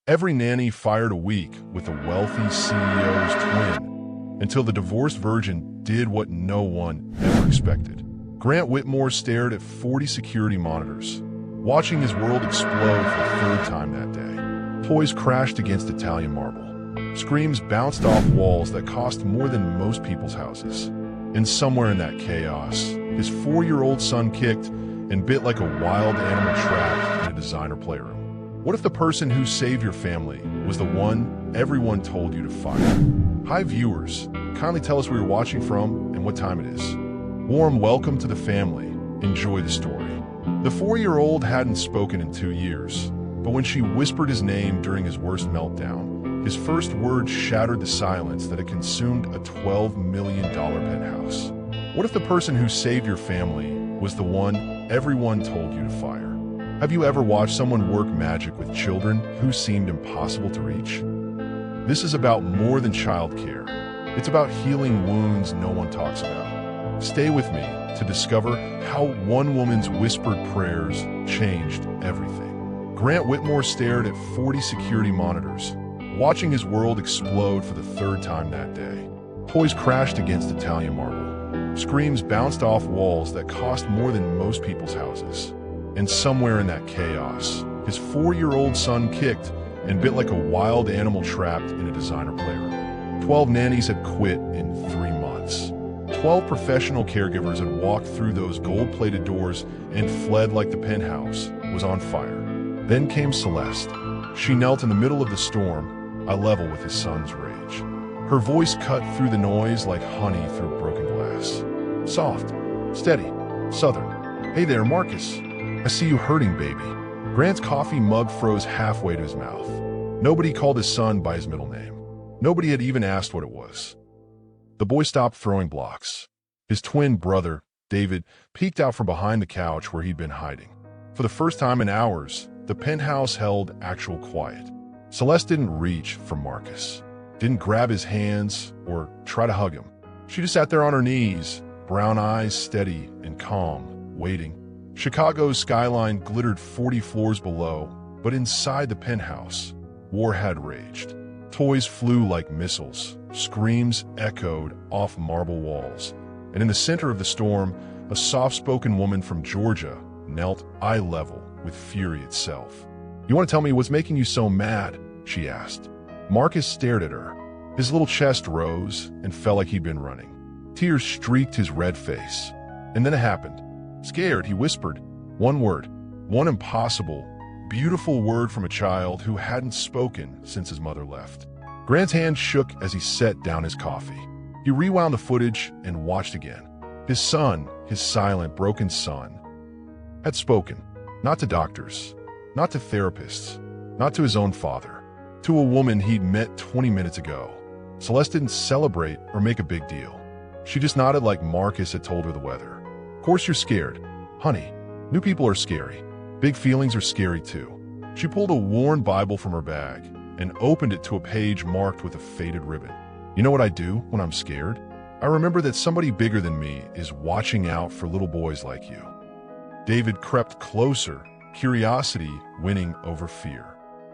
Every nanny fired a week with a wealthy CEO's twin, until the divorced virgin did what no one ever expected. Grant Whitmore stared at 40 security monitors, watching his world explode for the third time that day. Toys crashed against Italian marble. Screams bounced off walls that cost more than most people's houses. And somewhere in that chaos, his 4-year-old son kicked and bit like a wild animal trapped in a designer playroom. What if the person who saved your family was the one everyone told you to fire? Hi viewers, kindly tell us where you're watching from and what time it is. Warm welcome to the family. Enjoy the story. The 4-year-old hadn't spoken in 2 years, but when she whispered his name during his worst meltdown, his first words shattered the silence that had consumed a $12 million penthouse. What if the person who saved your family was the one everyone told you to fire? Have you ever watched someone work magic with children who seemed impossible to reach? This is about more than childcare. It's about healing wounds no one talks about. Stay with me to discover how one woman's whispered prayers changed everything. Grant Whitmore stared at 40 security monitors, watching his world explode for the third time that day. Toys crashed against Italian marble. Screams bounced off walls that cost more than most people's houses. And somewhere in that chaos, his 4-year-old son kicked and bit like a wild animal trapped in a designer playroom. 12 nannies had quit in 3 months. 12 professional caregivers had walked through those gold-plated doors and fled like the penthouse was on fire. Then came Celeste. She knelt in the middle of the storm, eye level with his son's rage. Her voice cut through the noise like honey through broken glass. Soft, steady, southern. Hey there, Marcus. I see you hurting, baby. Grant's coffee mug froze halfway to his mouth. Nobody called his son by his middle name. Nobody had even asked what it was. The boy stopped throwing blocks. His twin brother, David, peeked out from behind the couch where he'd been hiding. For the first time in hours, the penthouse held actual quiet. Celeste didn't reach for Marcus, didn't grab his hands or try to hug him. She just sat there on her knees, brown eyes steady and calm, waiting. Chicago's skyline glittered 40 floors below, but inside the penthouse, war had raged. Toys flew like missiles, screams echoed off marble walls, and in the center of the storm, a soft-spoken woman from Georgia knelt eye level with fury itself. "You want to tell me what's making you so mad?" she asked. Marcus stared at her. His little chest rose and felt like he'd been running. Tears streaked his red face. And then it happened. Scared, he whispered. One word. One impossible, beautiful word from a child who hadn't spoken since his mother left. Grant's hand shook as he set down his coffee. He rewound the footage and watched again. His son, his silent, broken son, had spoken. Not to doctors, not to therapists, not to his own father, to a woman he'd met 20 minutes ago. Celeste didn't celebrate or make a big deal. She just nodded like Marcus had told her the weather. "Of course you're scared. Honey, new people are scary. Big feelings are scary too." She pulled a worn Bible from her bag and opened it to a page marked with a faded ribbon. "You know what I do when I'm scared? I remember that somebody bigger than me is watching out for little boys like you." David crept closer, curiosity winning over fear.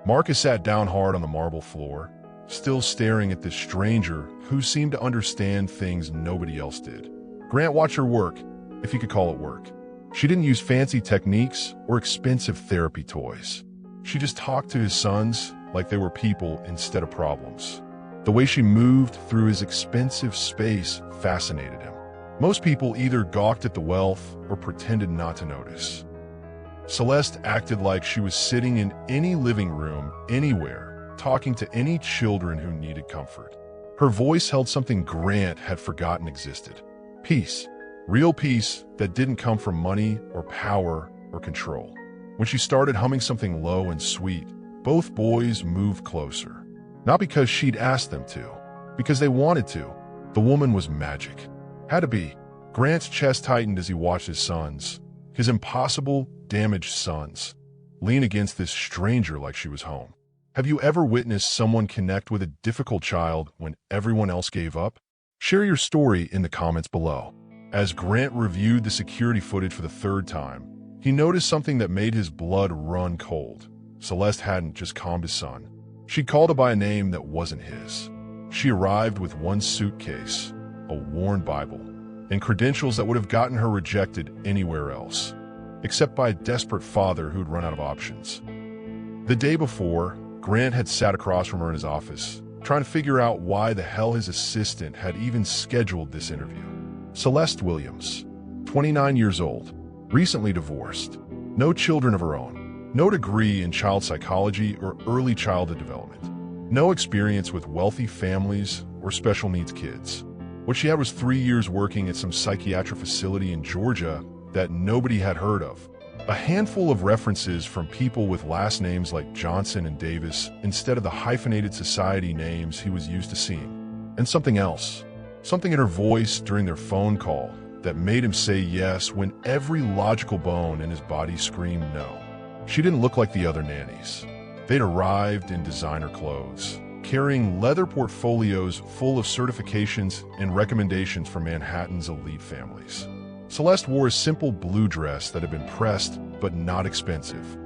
Marcus sat down hard on the marble floor, still staring at this stranger who seemed to understand things nobody else did. Grant watched her work, if you could call it work. She didn't use fancy techniques or expensive therapy toys. She just talked to his sons like they were people instead of problems. The way she moved through his expensive space fascinated him. Most people either gawked at the wealth or pretended not to notice. Celeste acted like she was sitting in any living room, anywhere, talking to any children who needed comfort. Her voice held something Grant had forgotten existed. Peace. Real peace that didn't come from money or power or control. When she started humming something low and sweet, both boys moved closer. Not because she'd asked them to, because they wanted to. The woman was magic. Had to be. Grant's chest tightened as he watched his sons, his impossible, damaged sons, lean against this stranger like she was home. Have you ever witnessed someone connect with a difficult child when everyone else gave up? Share your story in the comments below. As Grant reviewed the security footage for the third time, he noticed something that made his blood run cold. Celeste hadn't just calmed his son. She called by a name that wasn't his. She arrived with one suitcase, a worn Bible, and credentials that would have gotten her rejected anywhere else, except by a desperate father who'd run out of options. The day before, Grant had sat across from her in his office, trying to figure out why the hell his assistant had even scheduled this interview. Celeste Williams, 29 years old, recently divorced, no children of her own, no degree in child psychology or early childhood development, no experience with wealthy families or special needs kids. What she had was 3 years working at some psychiatric facility in Georgia that nobody had heard of. A handful of references from people with last names like Johnson and Davis instead of the hyphenated society names he was used to seeing. And something else. Something in her voice during their phone call that made him say yes when every logical bone in his body screamed no. She didn't look like the other nannies. They'd arrived in designer clothes, carrying leather portfolios full of certifications and recommendations for Manhattan's elite families. Celeste wore a simple blue dress that had been pressed but not expensive.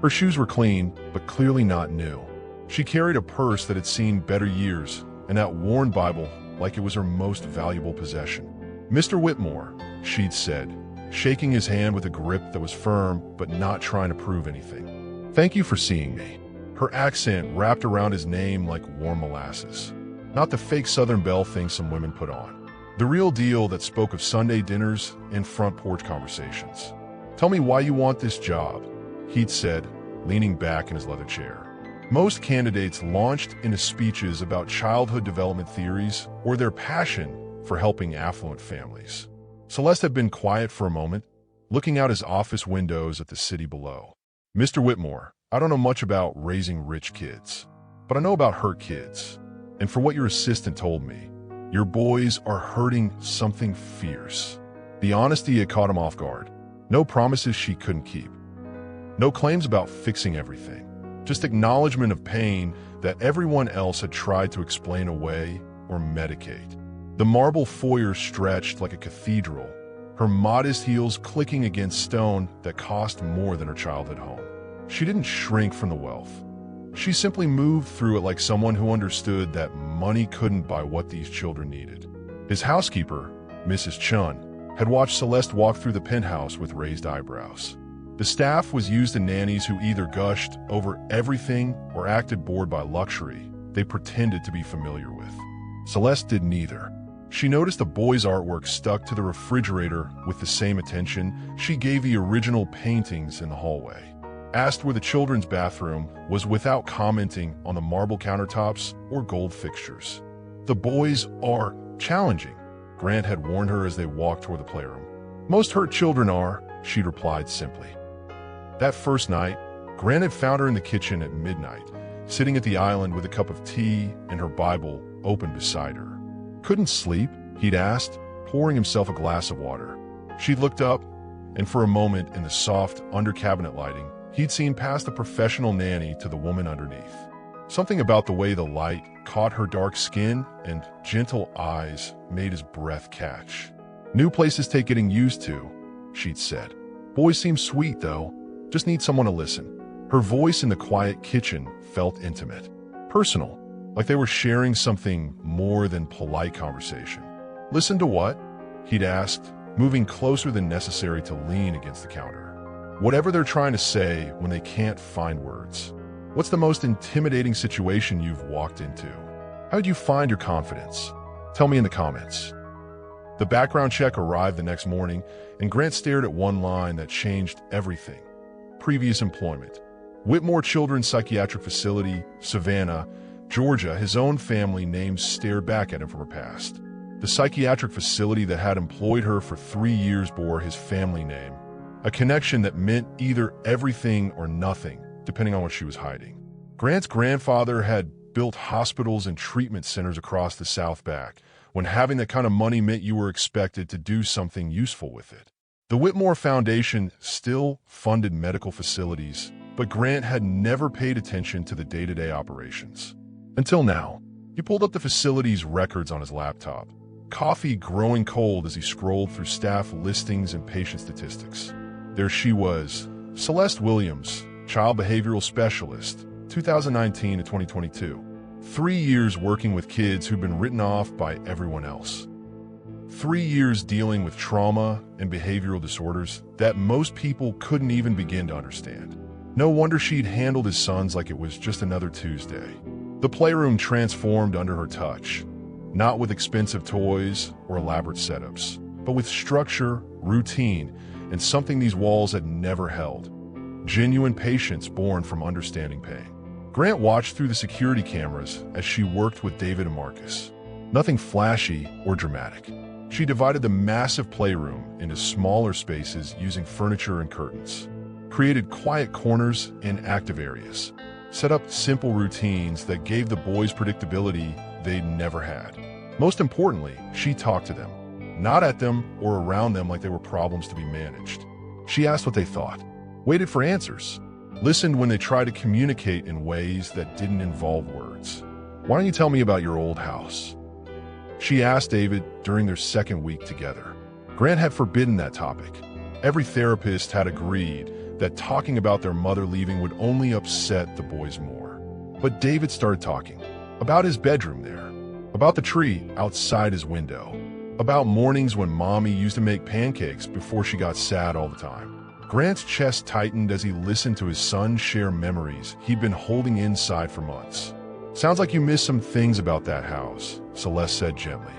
Her shoes were clean, but clearly not new. She carried a purse that had seen better years, and that worn Bible like it was her most valuable possession. "Mr. Whitmore," she'd said, shaking his hand with a grip that was firm but not trying to prove anything. "Thank you for seeing me." Her accent wrapped around his name like warm molasses. Not the fake Southern Belle thing some women put on. The real deal that spoke of Sunday dinners and front porch conversations. "Tell me why you want this job," he'd said, leaning back in his leather chair. Most candidates launched into speeches about childhood development theories or their passion for helping affluent families. Celeste had been quiet for a moment, looking out his office windows at the city below. "Mr. Whitmore, I don't know much about raising rich kids, but I know about hurt kids. And for what your assistant told me, your boys are hurting something fierce." The honesty had caught him off guard. No promises she couldn't keep. No claims about fixing everything. Just acknowledgement of pain that everyone else had tried to explain away or medicate. The marble foyer stretched like a cathedral, her modest heels clicking against stone that cost more than her childhood home. She didn't shrink from the wealth. She simply moved through it like someone who understood that money couldn't buy what these children needed. His housekeeper, Mrs. Chun, had watched Celeste walk through the penthouse with raised eyebrows. The staff was used to nannies who either gushed over everything or acted bored by luxury they pretended to be familiar with. Celeste did neither. She noticed the boys' artwork stuck to the refrigerator with the same attention she gave the original paintings in the hallway. Asked where the children's bathroom was without commenting on the marble countertops or gold fixtures. "The boys are challenging," Grant had warned her as they walked toward the playroom. "Most hurt children are," she'd replied simply. That first night, Grant had found her in the kitchen at midnight, sitting at the island with a cup of tea and her Bible open beside her. "Couldn't sleep?" he'd asked, pouring himself a glass of water. She looked up, and for a moment in the soft, under-cabinet lighting, he'd seen past the professional nanny to the woman underneath. Something about the way the light caught her dark skin and gentle eyes made his breath catch. "New places take getting used to," she'd said. "Boys seem sweet, though. Just need someone to listen." Her voice in the quiet kitchen felt intimate, personal, like they were sharing something more than polite conversation. "Listen to what?" he'd asked, moving closer than necessary to lean against the counter. "Whatever they're trying to say when they can't find words. What's the most intimidating situation you've walked into? How did you find your confidence? Tell me in the comments." The background check arrived the next morning, and Grant stared at one line that changed everything. Previous employment. Whitmore Children's Psychiatric Facility, Savannah, Georgia. His own family name stared back at him from her past. The psychiatric facility that had employed her for 3 years bore his family name. A connection that meant either everything or nothing, depending on what she was hiding. Grant's grandfather had built hospitals and treatment centers across the South Back, when having that kind of money meant you were expected to do something useful with it. The Whitmore Foundation still funded medical facilities, but Grant had never paid attention to the day-to-day operations. Until now. He pulled up the facility's records on his laptop, coffee growing cold as he scrolled through staff listings and patient statistics. There she was, Celeste Williams, child behavioral specialist, 2019 to 2022. 3 years working with kids who've been written off by everyone else. 3 years dealing with trauma and behavioral disorders that most people couldn't even begin to understand. No wonder she'd handled his sons like it was just another Tuesday. The playroom transformed under her touch, not with expensive toys or elaborate setups, but with structure, routine, and something these walls had never held: genuine patience born from understanding pain. Grant watched through the security cameras as she worked with David and Marcus. Nothing flashy or dramatic. She divided the massive playroom into smaller spaces using furniture and curtains, created quiet corners and active areas, set up simple routines that gave the boys predictability they'd never had. Most importantly, she talked to them, not at them or around them like they were problems to be managed. She asked what they thought, waited for answers, listened when they tried to communicate in ways that didn't involve words. "Why don't you tell me about your old house?" she asked David during their second week together. Grant had forbidden that topic. Every therapist had agreed that talking about their mother leaving would only upset the boys more. But David started talking about his bedroom there, about the tree outside his window, about mornings when mommy used to make pancakes before she got sad all the time. Grant's chest tightened as he listened to his son share memories he'd been holding inside for months. "Sounds like you miss some things about that house," Celeste said gently.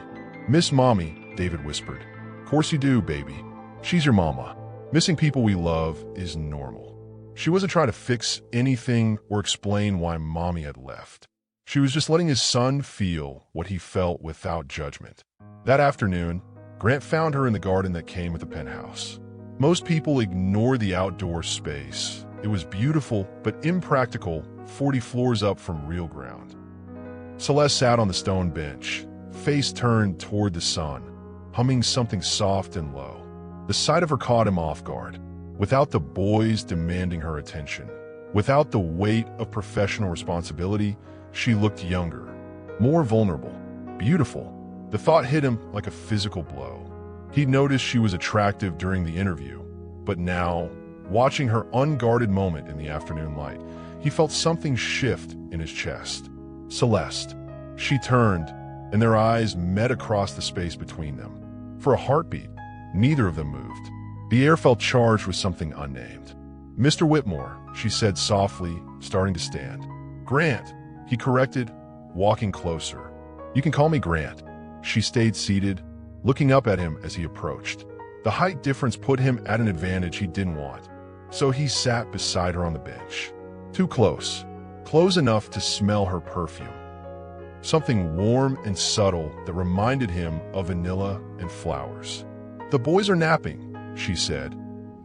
"Miss mommy," David whispered. "Course you do, baby. She's your mama. Missing people we love is normal." She wasn't trying to fix anything or explain why mommy had left. She was just letting his son feel what he felt without judgment. That afternoon, Grant found her in the garden that came with the penthouse. Most people ignore the outdoor space. It was beautiful, but impractical, 40 floors up from real ground. Celeste sat on the stone bench, face turned toward the sun, humming something soft and low. The sight of her caught him off guard. Without the boys demanding her attention, without the weight of professional responsibility, she looked younger, more vulnerable, beautiful. The thought hit him like a physical blow. He'd noticed she was attractive during the interview, but now, watching her unguarded moment in the afternoon light, he felt something shift in his chest. Celeste. She turned, and their eyes met across the space between them. For a heartbeat, neither of them moved. The air felt charged with something unnamed. "Mr. Whitmore," she said softly, starting to stand. "Grant," he corrected, walking closer. "You can call me Grant." She stayed seated, looking up at him as he approached. The height difference put him at an advantage he didn't want, so he sat beside her on the bench. Too close, close enough to smell her perfume. Something warm and subtle that reminded him of vanilla and flowers. "The boys are napping," she said,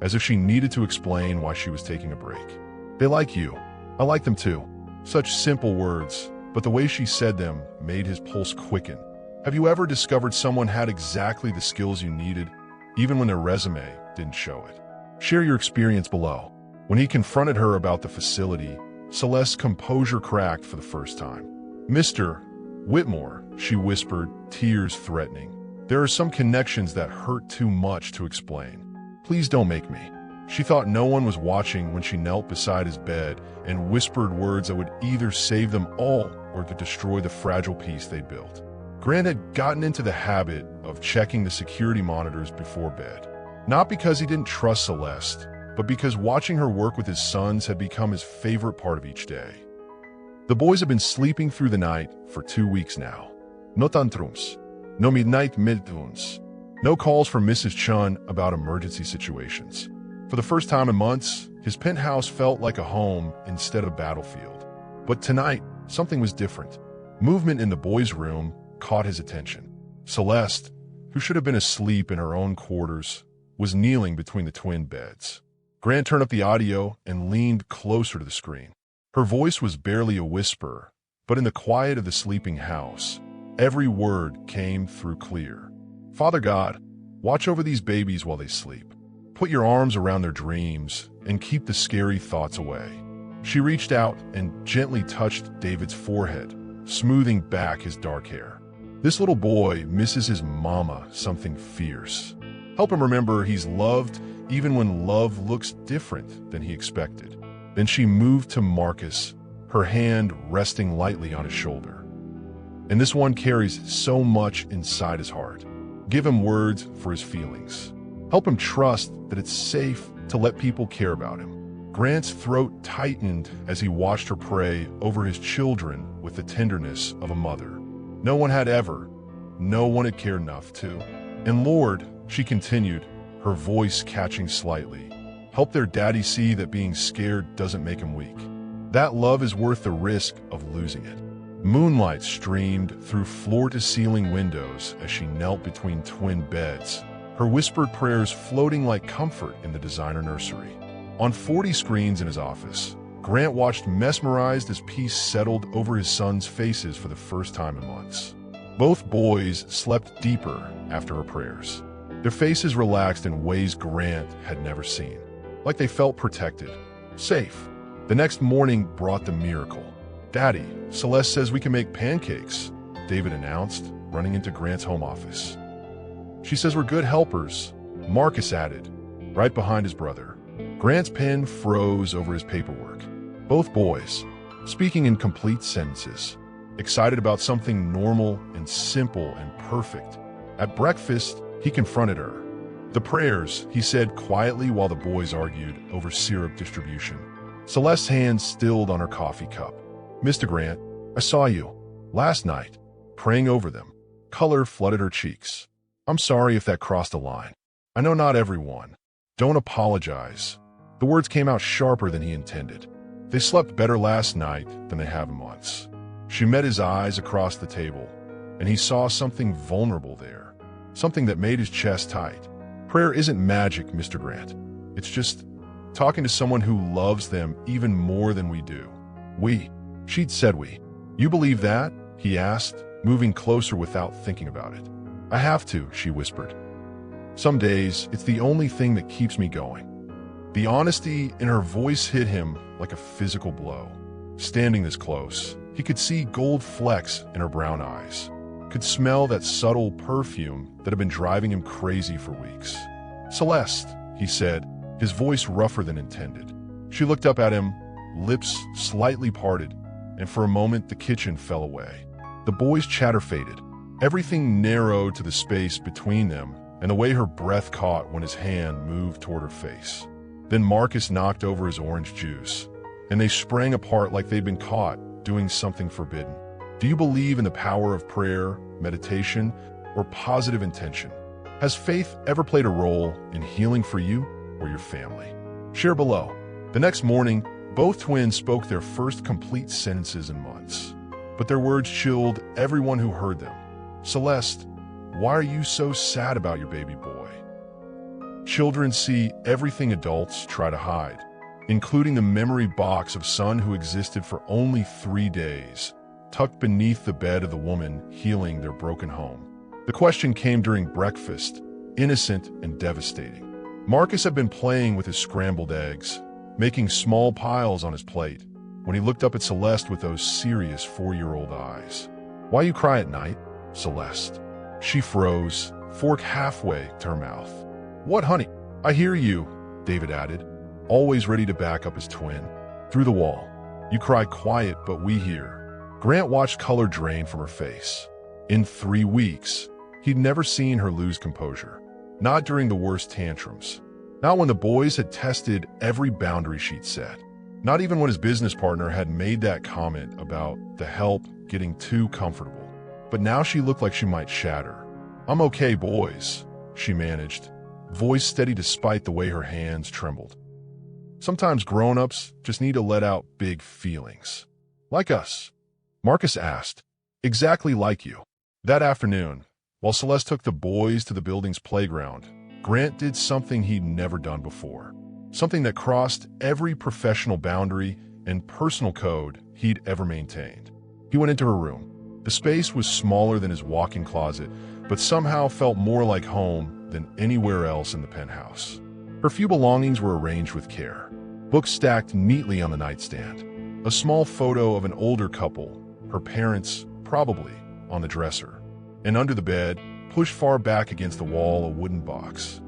as if she needed to explain why she was taking a break. "They like you. I like them too." Such simple words, but the way she said them made his pulse quicken. Have you ever discovered someone had exactly the skills you needed, even when their resume didn't show it? Share your experience below. When he confronted her about the facility, Celeste's composure cracked for the first time. "Mr. Whitmore," she whispered, tears threatening. "There are some connections that hurt too much to explain. Please don't make me." She thought no one was watching when she knelt beside his bed and whispered words that would either save them all or to destroy the fragile peace they built. Grant had gotten into the habit of checking the security monitors before bed. Not because he didn't trust Celeste, but because watching her work with his sons had become his favorite part of each day. The boys had been sleeping through the night for 2 weeks now. No tantrums, no midnight meltdowns, no calls from Mrs. Chun about emergency situations. For the first time in months, his penthouse felt like a home instead of a battlefield. But tonight, something was different. Movement in the boys' room caught his attention. Celeste, who should have been asleep in her own quarters, was kneeling between the twin beds. Grant turned up the audio and leaned closer to the screen. Her voice was barely a whisper, but in the quiet of the sleeping house, every word came through clear. "Father God, watch over these babies while they sleep. Put your arms around their dreams and keep the scary thoughts away." She reached out and gently touched David's forehead, smoothing back his dark hair. "This little boy misses his mama something fierce. Help him remember he's loved even when love looks different than he expected." Then she moved to Marcus, her hand resting lightly on his shoulder. And this one carries so much inside his heart. Give him words for his feelings. Help him trust that it's safe to let people care about him. Grant's throat tightened as he watched her pray over his children with the tenderness of a mother. No one had cared enough to. And Lord, she continued, her voice catching slightly, help their daddy see that being scared doesn't make him weak. That love is worth the risk of losing it. Moonlight streamed through floor-to-ceiling windows as she knelt between twin beds, her whispered prayers floating like comfort in the designer nursery. On 40 screens in his office, Grant watched mesmerized as peace settled over his sons' faces for the first time in months. Both boys slept deeper after her prayers. Their faces relaxed in ways Grant had never seen, like they felt protected, safe. The next morning brought the miracle. "Daddy, Celeste says we can make pancakes," David announced, running into Grant's home office. "She says we're good helpers," Marcus added, right behind his brother. Grant's pen froze over his paperwork. Both boys, speaking in complete sentences, excited about something normal and simple and perfect. At breakfast, he confronted her. "The prayers," he said quietly while the boys argued over syrup distribution. Celeste's hand stilled on her coffee cup. "Mr. Grant, I saw you last night, praying over them." Color flooded her cheeks. "I'm sorry if that crossed a line. I know not everyone. Don't apologize." The words came out sharper than he intended. They slept better last night than they have in months. She met his eyes across the table, and he saw something vulnerable there, something that made his chest tight. "Prayer isn't magic, Mr. Grant. It's just talking to someone who loves them even more than we do." She'd said we. "You believe that?" he asked, moving closer without thinking about it. "I have to," she whispered. "Some days, it's the only thing that keeps me going." The honesty in her voice hit him like a physical blow. Standing this close, he could see gold flecks in her brown eyes, could smell that subtle perfume that had been driving him crazy for weeks. "Celeste," he said, his voice rougher than intended. She looked up at him, lips slightly parted, and for a moment the kitchen fell away. The boys' chatter faded. Everything narrowed to the space between them and the way her breath caught when his hand moved toward her face. Then Marcus knocked over his orange juice, and they sprang apart like they'd been caught doing something forbidden. "Do you believe in the power of prayer, meditation, or positive intention? Has faith ever played a role in healing for you or your family?" Share below. The next morning, both twins spoke their first complete sentences in months, but their words chilled everyone who heard them. "Celeste, why are you so sad about your baby boy?" Children see everything adults try to hide, including the memory box of son who existed for only 3 days, tucked beneath the bed of the woman healing their broken home. The question came during breakfast, innocent and devastating. Marcus had been playing with his scrambled eggs, making small piles on his plate, when he looked up at Celeste with those serious 4-year-old eyes. "Why you cry at night, Celeste?" She froze, fork halfway to her mouth. "What, honey?" "I hear you," David added, always ready to back up his twin. "Through the wall. You cry quiet, but we hear." Grant watched color drain from her face. In 3 weeks, he'd never seen her lose composure. Not during the worst tantrums. Not when the boys had tested every boundary she'd set. Not even when his business partner had made that comment about the help getting too comfortable. But now she looked like she might shatter. "I'm okay, boys," she managed, voice steady despite the way her hands trembled. "Sometimes grown-ups just need to let out big feelings. Like us." Marcus asked, "Exactly like you." That afternoon, while Celeste took the boys to the building's playground, Grant did something he'd never done before. Something that crossed every professional boundary and personal code he'd ever maintained. He went into her room. The space was smaller than his walk-in closet, but somehow felt more like home than anywhere else in the penthouse. Her few belongings were arranged with care. Books stacked neatly on the nightstand. A small photo of an older couple, her parents probably, on the dresser. And under the bed, pushed far back against the wall, a wooden box.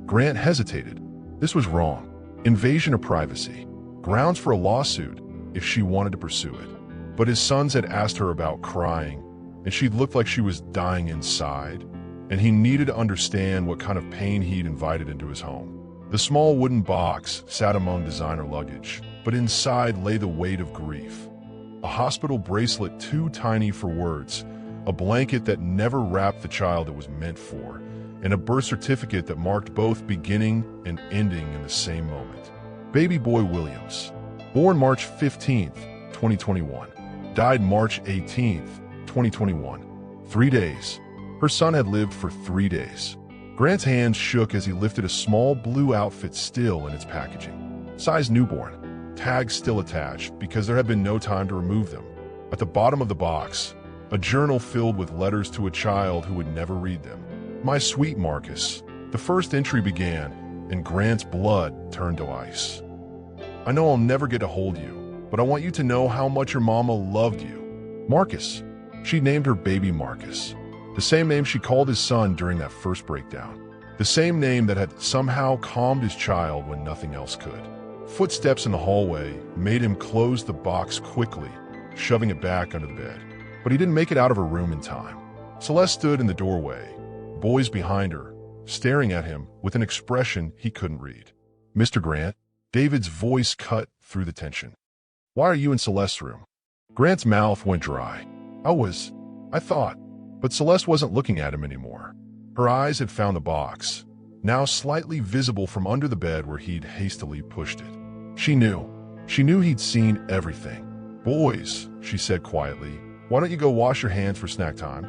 Grant hesitated. This was wrong. Invasion of privacy. Grounds for a lawsuit. if she wanted to pursue it. But his sons had asked her about crying, and she looked like she was dying inside, and he needed to understand what kind of pain he'd invited into his home. The small wooden box sat among designer luggage, but inside lay the weight of grief. A hospital bracelet too tiny for words, a blanket that never wrapped the child it was meant for, and a birth certificate that marked both beginning and ending in the same moment. Baby boy Williams, born March 15th, 2021, died March 18th, 2021. 3 days. Her son had lived for 3 days. Grant's hands shook as he lifted a small blue outfit still in its packaging. Size newborn. Tags still attached because there had been no time to remove them. At the bottom of the box, a journal filled with letters to a child who would never read them. My sweet Marcus. The first entry began, and Grant's blood turned to ice. I know I'll never get to hold you, but I want you to know how much your mama loved you. Marcus. She named her baby Marcus. The same name she called his son during that first breakdown. The same name that had somehow calmed his child when nothing else could. Footsteps in the hallway made him close the box quickly, shoving it back under the bed. But he didn't make it out of her room in time. Celeste stood in the doorway, boys behind her, staring at him with an expression he couldn't read. Mr. Grant, David's voice cut through the tension. Why are you in Celeste's room? Grant's mouth went dry. I thought. But Celeste wasn't looking at him anymore. Her eyes had found the box, now slightly visible from under the bed where he'd hastily pushed it. She knew. She knew he'd seen everything. Boys, she said quietly, why don't you go wash your hands for snack time?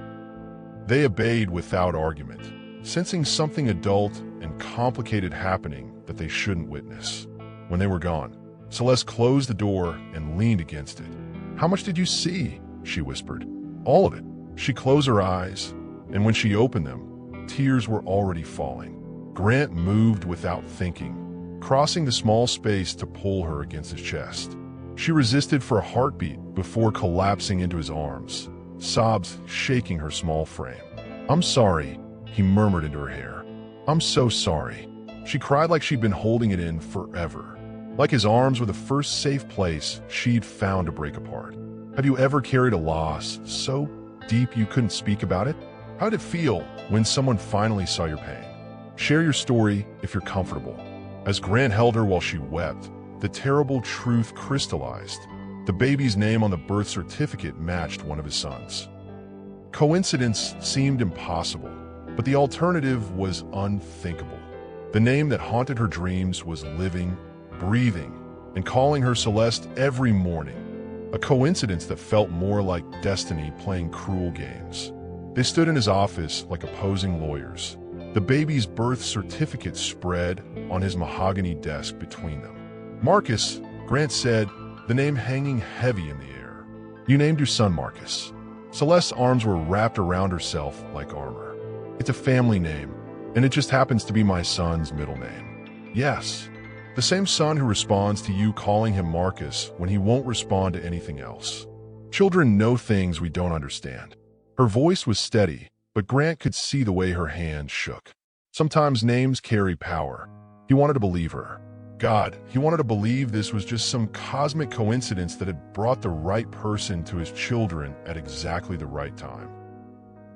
They obeyed without argument, sensing something adult and complicated happening that they shouldn't witness. When they were gone, Celeste closed the door and leaned against it. How much did you see? She whispered. All of it. She closed her eyes, and when she opened them, tears were already falling. Grant moved without thinking, crossing the small space to pull her against his chest. She resisted for a heartbeat before collapsing into his arms, sobs shaking her small frame. I'm sorry, he murmured into her hair. I'm so sorry. She cried like she'd been holding it in forever, like his arms were the first safe place she'd found to break apart. Have you ever carried a loss so deep you couldn't speak about it? How did it feel when someone finally saw your pain? Share your story if you're comfortable. As Grant held her while she wept, the terrible truth crystallized. The baby's name on the birth certificate matched one of his sons. Coincidence seemed impossible, but the alternative was unthinkable. The name that haunted her dreams was living, breathing, and calling her Celeste every morning. A coincidence that felt more like destiny playing cruel games. They stood in his office like opposing lawyers, the baby's birth certificate spread on his mahogany desk between them. Marcus, Grant said, the name hanging heavy in the air. You named your son Marcus. Celeste's arms were wrapped around herself like armor. It's a family name, and it just happens to be my son's middle name. Yes. The same son who responds to you calling him Marcus when he won't respond to anything else. Children know things we don't understand. Her voice was steady, but Grant could see the way her hand shook. Sometimes names carry power. He wanted to believe her. God, he wanted to believe this was just some cosmic coincidence that had brought the right person to his children at exactly the right time.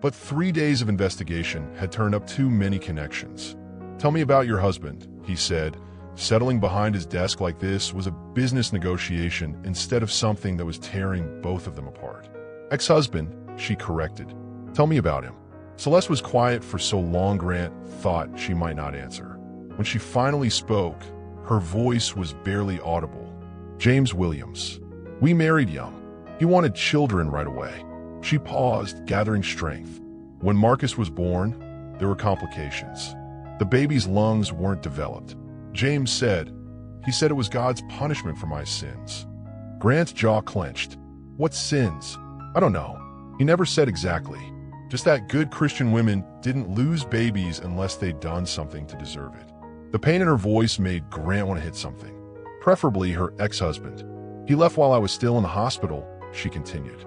But 3 days of investigation had turned up too many connections. Tell me about your husband, he said. Settling behind his desk like this was a business negotiation instead of something that was tearing both of them apart. Ex-husband, she corrected. Tell me about him. Celeste was quiet for so long Grant thought she might not answer. When she finally spoke, her voice was barely audible. James Williams. We married young. He wanted children right away. She paused, gathering strength. When Marcus was born, there were complications. The baby's lungs weren't developed. James said, he said it was God's punishment for my sins. Grant's jaw clenched. What sins? I don't know. He never said exactly. Just that good Christian women didn't lose babies unless they'd done something to deserve it. The pain in her voice made Grant want to hit something, preferably her ex-husband. He left while I was still in the hospital, she continued.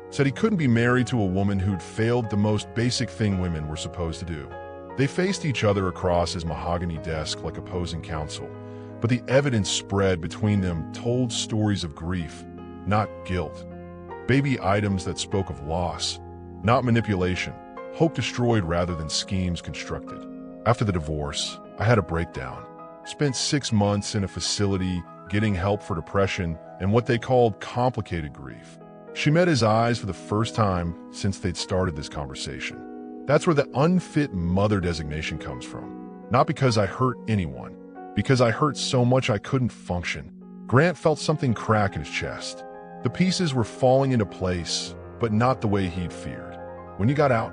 Said he couldn't be married to a woman who'd failed the most basic thing women were supposed to do. They faced each other across his mahogany desk like opposing counsel, but the evidence spread between them told stories of grief, not guilt. Baby items that spoke of loss, not manipulation, hope destroyed rather than schemes constructed. After the divorce, I had a breakdown. Spent 6 months in a facility getting help for depression and what they called complicated grief. She met his eyes for the first time since they'd started this conversation. That's where the unfit mother designation comes from. Not because I hurt anyone, because I hurt so much I couldn't function. Grant felt something crack in his chest. The pieces were falling into place, but not the way he'd feared. When he got out,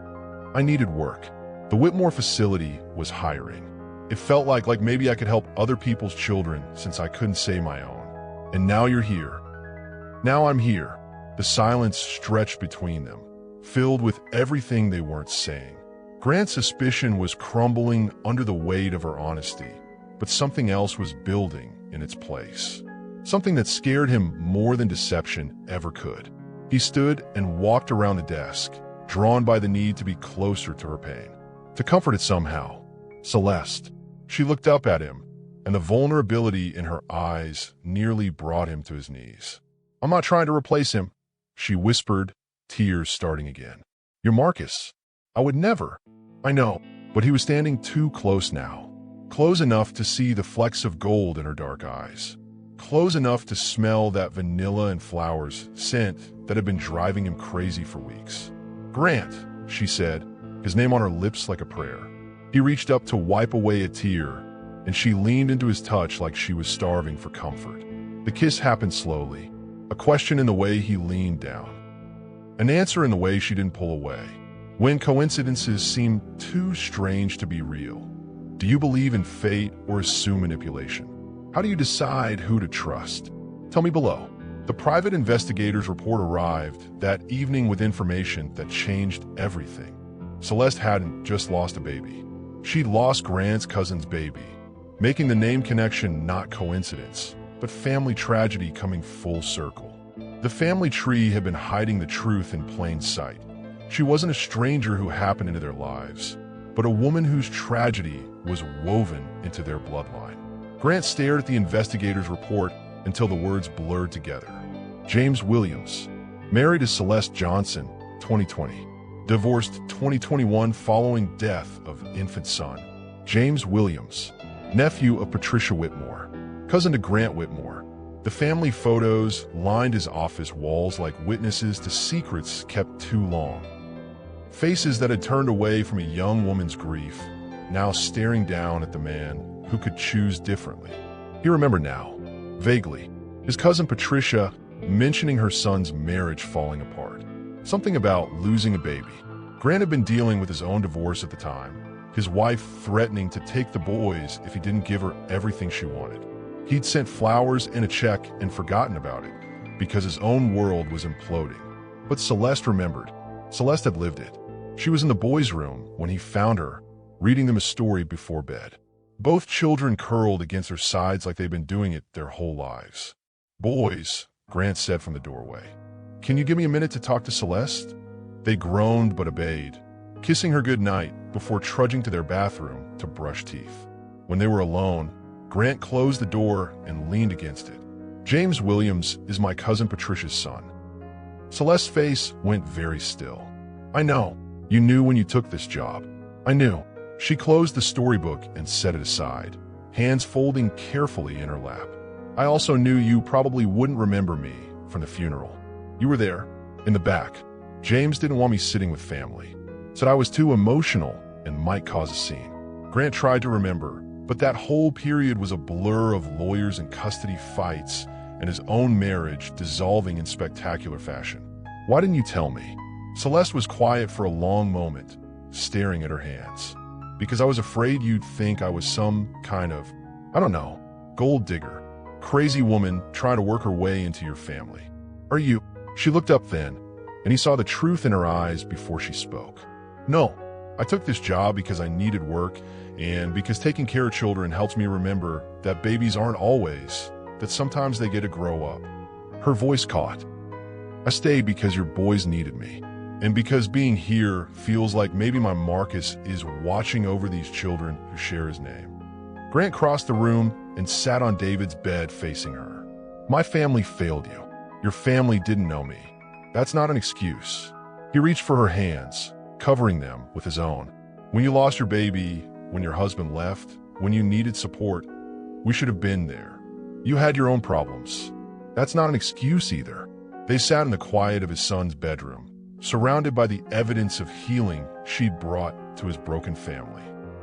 I needed work. The Whitmore facility was hiring. It felt like maybe I could help other people's children since I couldn't say my own. And now you're here. Now I'm here. The silence stretched between them, filled with everything they weren't saying. Grant's suspicion was crumbling under the weight of her honesty, but something else was building in its place. Something that scared him more than deception ever could. He stood and walked around the desk, drawn by the need to be closer to her pain, to comfort it somehow. Celeste. She looked up at him, and the vulnerability in her eyes nearly brought him to his knees. "I'm not trying to replace him," she whispered, tears starting again. "You're Marcus. I would never." I know, but he was standing too close now. Close enough to see the flecks of gold in her dark eyes. Close enough to smell that vanilla and flowers scent that had been driving him crazy for weeks. "Grant," she said, his name on her lips like a prayer. He reached up to wipe away a tear, and she leaned into his touch like she was starving for comfort. The kiss happened slowly, a question in the way he leaned down, an answer in the way she didn't pull away. When coincidences seem too strange to be real, do you believe in fate or assume manipulation? How do you decide who to trust? Tell me below. The private investigator's report arrived that evening with information that changed everything. Celeste hadn't just lost a baby. She'd lost Grant's cousin's baby, making the name connection not coincidence, but family tragedy coming full circle. The family tree had been hiding the truth in plain sight. She wasn't a stranger who happened into their lives, but a woman whose tragedy was woven into their bloodline. Grant stared at the investigator's report until the words blurred together. James Williams, married to Celeste Johnson, 2020. Divorced 2021 following death of infant son. James Williams, nephew of Patricia Whitmore, cousin to Grant Whitmore. The family photos lined his office walls like witnesses to secrets kept too long. Faces that had turned away from a young woman's grief, now staring down at the man who could choose differently. He remembered now, vaguely, his cousin Patricia mentioning her son's marriage falling apart. Something about losing a baby. Grant had been dealing with his own divorce at the time, his wife threatening to take the boys if he didn't give her everything she wanted. He'd sent flowers and a check and forgotten about it because his own world was imploding. But Celeste remembered. Celeste had lived it. She was in the boys' room when he found her, reading them a story before bed. Both children curled against her sides like they'd been doing it their whole lives. "Boys," Grant said from the doorway. "Can you give me a minute to talk to Celeste?" They groaned but obeyed, kissing her goodnight before trudging to their bathroom to brush teeth. When they were alone, Grant closed the door and leaned against it. "James Williams is my cousin Patricia's son." Celeste's face went very still. "I know. You knew when you took this job. I knew." She closed the storybook and set it aside, hands folding carefully in her lap. "I also knew you probably wouldn't remember me from the funeral. You were there, in the back. James didn't want me sitting with family. Said I was too emotional and might cause a scene." Grant tried to remember, but that whole period was a blur of lawyers and custody fights and his own marriage dissolving in spectacular fashion. "Why didn't you tell me?" Celeste was quiet for a long moment, staring at her hands. "Because I was afraid you'd think I was some kind of, I don't know, gold digger. Crazy woman trying to work her way into your family. Are you?" She looked up then, and he saw the truth in her eyes before she spoke. "No, I took this job because I needed work and because taking care of children helps me remember that babies aren't always, that sometimes they get to grow up." Her voice caught. "I stayed because your boys needed me, and because being here feels like maybe my Marcus is watching over these children who share his name." Grant crossed the room and sat on David's bed facing her. My family failed you. Your family didn't know me. That's not an excuse. He reached for her hands, covering them with his own. When you lost your baby, when your husband left, when you needed support, we should have been there. You had your own problems. That's not an excuse either. They sat in the quiet of his son's bedroom, surrounded by the evidence of healing she'd brought to his broken family.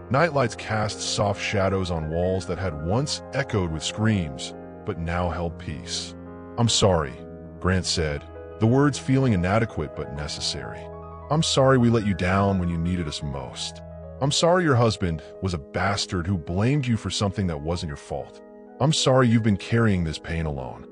Nightlights cast soft shadows on walls that had once echoed with screams, but now held peace. I'm sorry, Grant said, the words feeling inadequate but necessary. I'm sorry we let you down when you needed us most. I'm sorry your husband was a bastard who blamed you for something that wasn't your fault. I'm sorry you've been carrying this pain alone.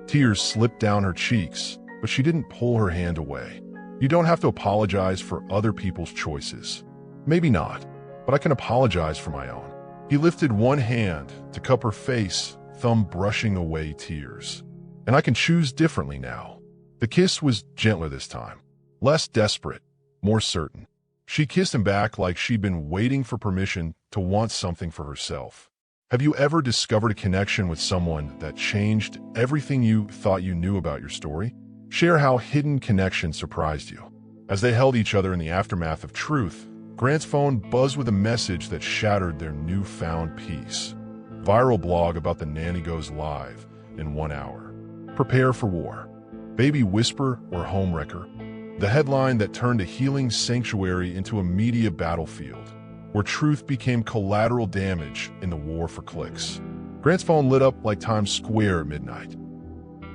Tears slipped down her cheeks, but she didn't pull her hand away. You don't have to apologize for other people's choices. Maybe not, but I can apologize for my own. He lifted one hand to cup her face, thumb brushing away tears. And I can choose differently now. The kiss was gentler this time, less desperate, more certain. She kissed him back like she'd been waiting for permission to want something for herself. Have you ever discovered a connection with someone that changed everything you thought you knew about your story? Share how hidden connection surprised you. As they held each other in the aftermath of truth, Grant's phone buzzed with a message that shattered their newfound peace. Viral blog about the nanny goes live in 1 hour. Prepare for war. Baby whisper or homewrecker. The headline that turned a healing sanctuary into a media battlefield, where truth became collateral damage in the war for clicks. Grant's phone lit up like Times Square at midnight.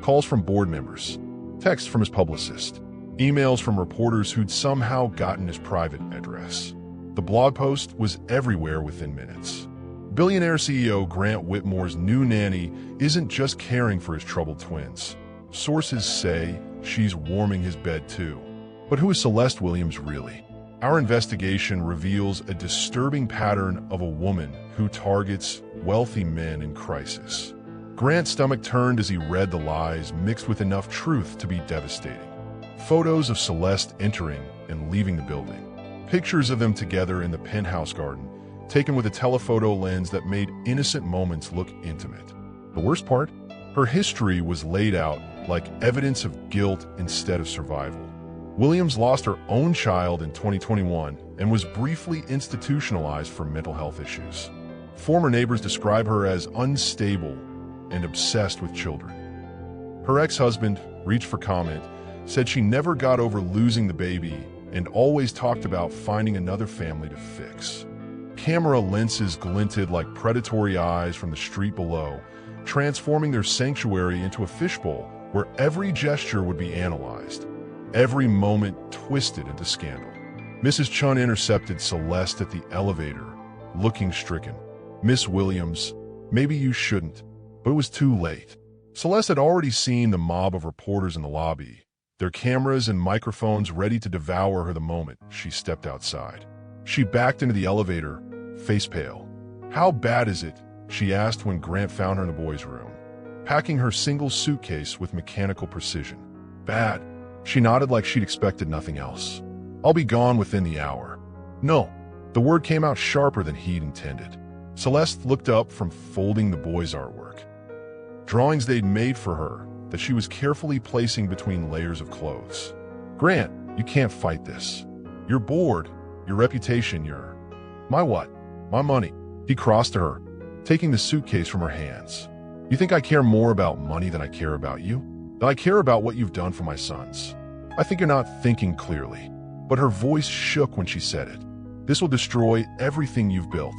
Calls from board members, texts from his publicist, emails from reporters who'd somehow gotten his private address. The blog post was everywhere within minutes. Billionaire CEO Grant Whitmore's new nanny isn't just caring for his troubled twins. Sources say she's warming his bed too. But who is Celeste Williams really? Our investigation reveals a disturbing pattern of a woman who targets wealthy men in crisis. Grant's stomach turned as he read the lies mixed with enough truth to be devastating. Photos of Celeste entering and leaving the building. Pictures of them together in the penthouse garden, taken with a telephoto lens that made innocent moments look intimate. The worst part? Her history was laid out like evidence of guilt instead of survival. Williams lost her own child in 2021 and was briefly institutionalized for mental health issues. Former neighbors describe her as unstable and obsessed with children. Her ex-husband, reached for comment, said she never got over losing the baby and always talked about finding another family to fix. Camera lenses glinted like predatory eyes from the street below, transforming their sanctuary into a fishbowl where every gesture would be analyzed. Every moment twisted into scandal. Mrs. Chun intercepted Celeste at the elevator, looking stricken. Miss Williams, maybe you shouldn't, but it was too late. Celeste had already seen the mob of reporters in the lobby, their cameras and microphones ready to devour her the moment she stepped outside. She backed into the elevator, face pale. How bad is it? She asked when Grant found her in the boys' room, packing her single suitcase with mechanical precision. Bad. She nodded like she'd expected nothing else. I'll be gone within the hour. No. The word came out sharper than he'd intended. Celeste looked up from folding the boys' artwork. Drawings they'd made for her that she was carefully placing between layers of clothes. Grant, you can't fight this. You're bored. Your reputation, My what? My money. He crossed to her, taking the suitcase from her hands. You think I care more about money than I care about you? That I care about what you've done for my sons? I think you're not thinking clearly. But her voice shook when she said it. This will destroy everything you've built.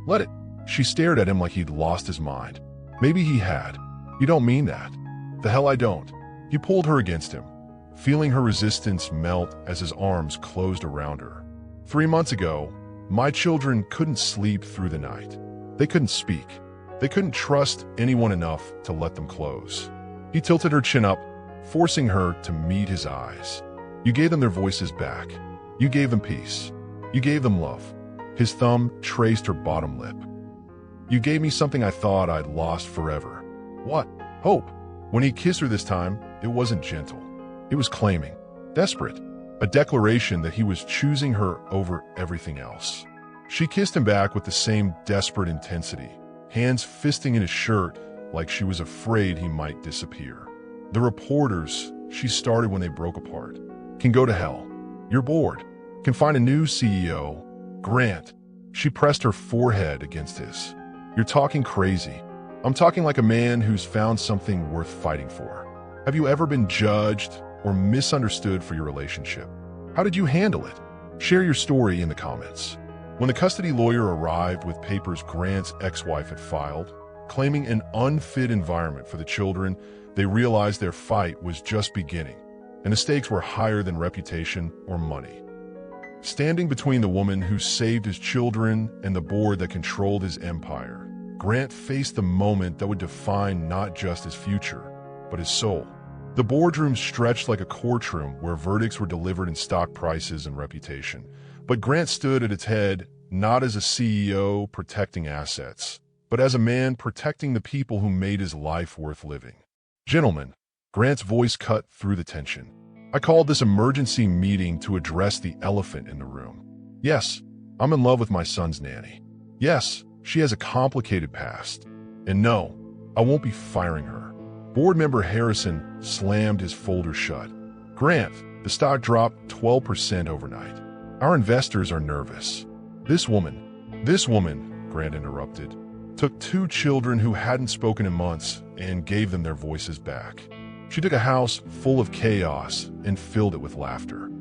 Let it. She stared at him like he'd lost his mind. Maybe he had. You don't mean that. The hell I don't. He pulled her against him, feeling her resistance melt as his arms closed around her. 3 months ago, my children couldn't sleep through the night. They couldn't speak. They couldn't trust anyone enough to let them close. He tilted her chin up, forcing her to meet his eyes. You gave them their voices back. You gave them peace. You gave them love. His thumb traced her bottom lip. You gave me something I thought I'd lost forever. What? Hope. When he kissed her this time, it wasn't gentle. It was claiming, desperate, a declaration that he was choosing her over everything else. She kissed him back with the same desperate intensity, hands fisting in his shirt like she was afraid he might disappear. The reporters she started when they broke apart can go to hell. You're bored. Can find a new CEO. Grant. She pressed her forehead against his. You're talking crazy. I'm talking like a man who's found something worth fighting for. Have you ever been judged or misunderstood for your relationship? How did you handle it? Share your story in the comments. When the custody lawyer arrived with papers Grant's ex-wife had filed, claiming an unfit environment for the children, they realized their fight was just beginning, and the stakes were higher than reputation or money. Standing between the woman who saved his children and the board that controlled his empire, Grant faced the moment that would define not just his future, but his soul. The boardroom stretched like a courtroom where verdicts were delivered in stock prices and reputation. But Grant stood at its head not as a CEO protecting assets, but as a man protecting the people who made his life worth living. Gentlemen, Grant's voice cut through the tension. I called this emergency meeting to address the elephant in the room. Yes, I'm in love with my son's nanny. Yes, she has a complicated past. And no, I won't be firing her. Board member Harrison slammed his folder shut. Grant, the stock dropped 12% overnight. Our investors are nervous. This woman, Grant interrupted, took 2 children who hadn't spoken in months and gave them their voices back. She took a house full of chaos and filled it with laughter.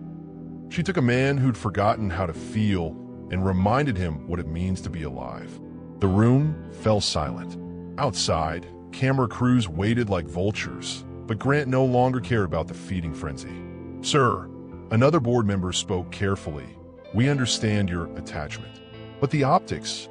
She took a man who'd forgotten how to feel and reminded him what it means to be alive. The room fell silent. Outside, camera crews waited like vultures, but Grant no longer cared about the feeding frenzy. Sir, another board member spoke carefully. We understand your attachment. But the optics.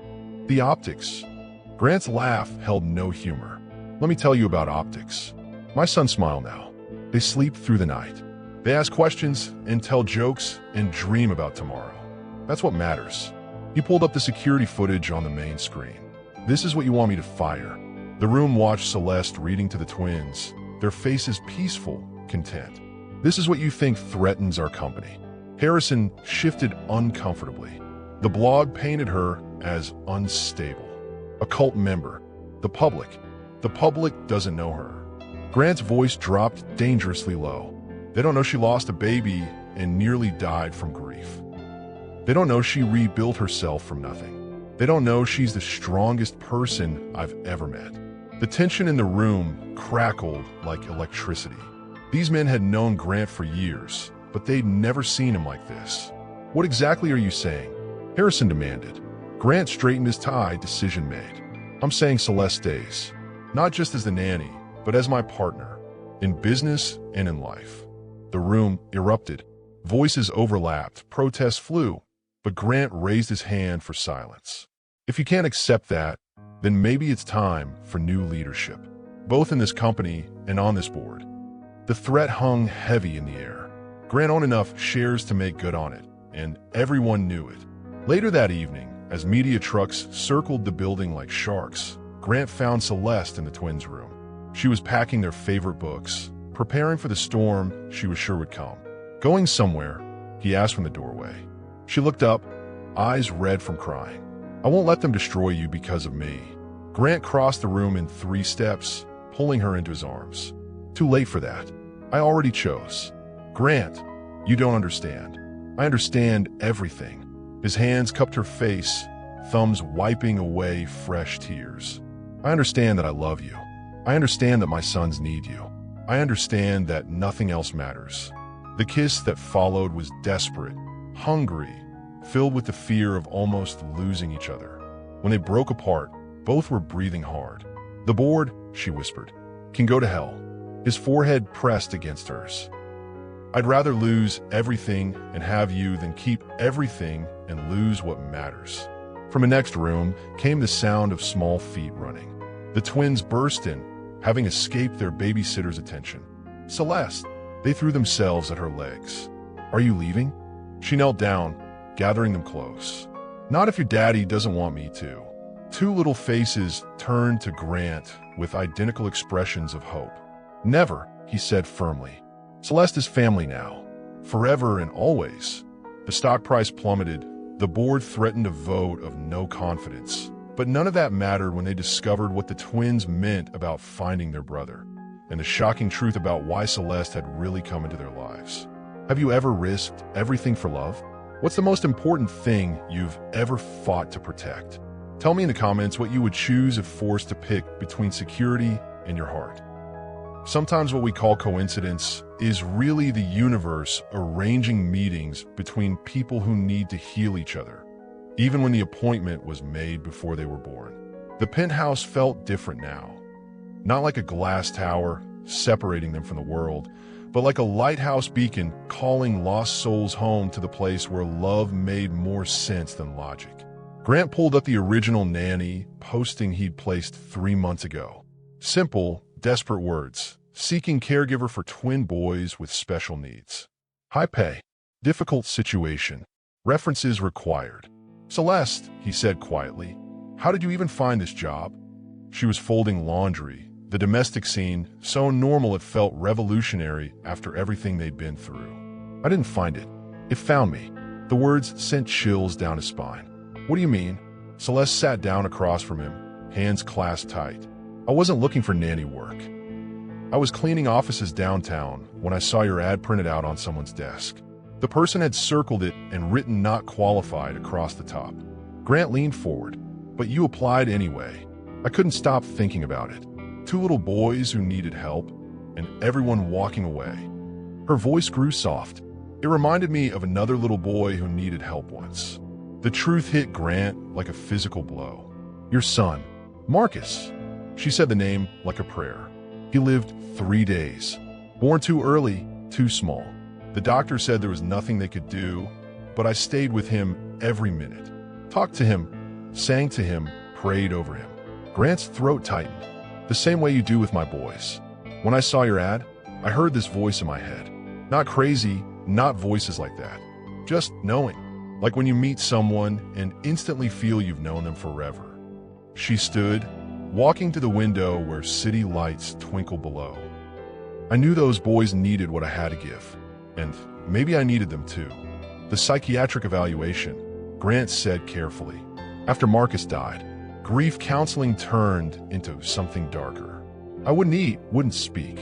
Grant's laugh held no humor. Let me tell you about optics. My sons smile now. They sleep through the night. They ask questions and tell jokes and dream about tomorrow. That's what matters. He pulled up the security footage on the main screen. This is what you want me to fire. The room watched Celeste reading to the twins, their faces peaceful, content. This is what you think threatens our company. Harrison shifted uncomfortably. The blog painted her as unstable. A cult member. The public doesn't know her. Grant's voice dropped dangerously low. They don't know she lost a baby and nearly died from grief. They don't know she rebuilt herself from nothing. They don't know she's the strongest person I've ever met. The tension in the room crackled like electricity. These men had known Grant for years, but they'd never seen him like this. What exactly are you saying? Harrison demanded. Grant straightened his tie, decision made. I'm saying Celeste stays, not just as the nanny, but as my partner, in business and in life. The room erupted. Voices overlapped, protests flew, but Grant raised his hand for silence. If you can't accept that, then maybe it's time for new leadership, both in this company and on this board. The threat hung heavy in the air. Grant owned enough shares to make good on it, and everyone knew it. Later that evening, as media trucks circled the building like sharks, Grant found Celeste in the twins' room. She was packing their favorite books, preparing for the storm she was sure would come. Going somewhere, he asked from the doorway. She looked up, eyes red from crying. I won't let them destroy you because of me. Grant crossed the room in 3 steps, pulling her into his arms. Too late for that. I already chose. Grant, you don't understand. I understand everything. His hands cupped her face, thumbs wiping away fresh tears. I understand that I love you. I understand that my sons need you. I understand that nothing else matters. The kiss that followed was desperate, hungry, filled with the fear of almost losing each other. When they broke apart, both were breathing hard. The board, she whispered, can go to hell. His forehead pressed against hers. I'd rather lose everything and have you than keep everything and lose what matters. From the next room came the sound of small feet running. The twins burst in, having escaped their babysitter's attention. Celeste, they threw themselves at her legs. Are you leaving? She knelt down, gathering them close. Not if your daddy doesn't want me to. 2 little faces turned to Grant with identical expressions of hope. Never, he said firmly. Celeste is family now, forever and always. The stock price plummeted. The board threatened a vote of no confidence, But none of that mattered when they discovered what the twins meant about finding their brother, and the shocking truth about why Celeste had really come into their lives. Have you ever risked everything for love? What's the most important thing you've ever fought to protect? Tell me in the comments what you would choose if forced to pick between security and your heart. Sometimes what we call coincidence is really the universe arranging meetings between people who need to heal each other, even when the appointment was made before they were born. The penthouse felt different now. Not like a glass tower separating them from the world, but like a lighthouse beacon calling lost souls home to the place where love made more sense than logic. Grant pulled up the original Nanny posting he'd placed 3 months ago. Simple, desperate words. Seeking caregiver for twin boys with special needs. High pay. Difficult situation. References required. Celeste, he said quietly, how did you even find this job? She was folding laundry, the domestic scene so normal it felt revolutionary after everything they'd been through. I didn't find it. It found me. The words sent chills down his spine. What do you mean? Celeste sat down across from him, hands clasped tight. I wasn't looking for nanny work. I was cleaning offices downtown when I saw your ad printed out on someone's desk. The person had circled it and written not qualified across the top. Grant leaned forward. But you applied anyway. I couldn't stop thinking about it. 2 little boys who needed help, and everyone walking away. Her voice grew soft. It reminded me of another little boy who needed help once. The truth hit Grant like a physical blow. Your son, Marcus. She said the name like a prayer. He lived 3 days. Born too early, too small. The doctor said there was nothing they could do, but I stayed with him every minute. Talked to him, sang to him, prayed over him. Grant's throat tightened, the same way you do with my boys. When I saw your ad, I heard this voice in my head. Not crazy, not voices like that. Just knowing. Like when you meet someone and instantly feel you've known them forever. She stood, walking to the window where city lights twinkled below. I knew those boys needed what I had to give, and maybe I needed them too. The psychiatric evaluation, Grant said carefully. After Marcus died, grief counseling turned into something darker. I wouldn't eat, wouldn't speak.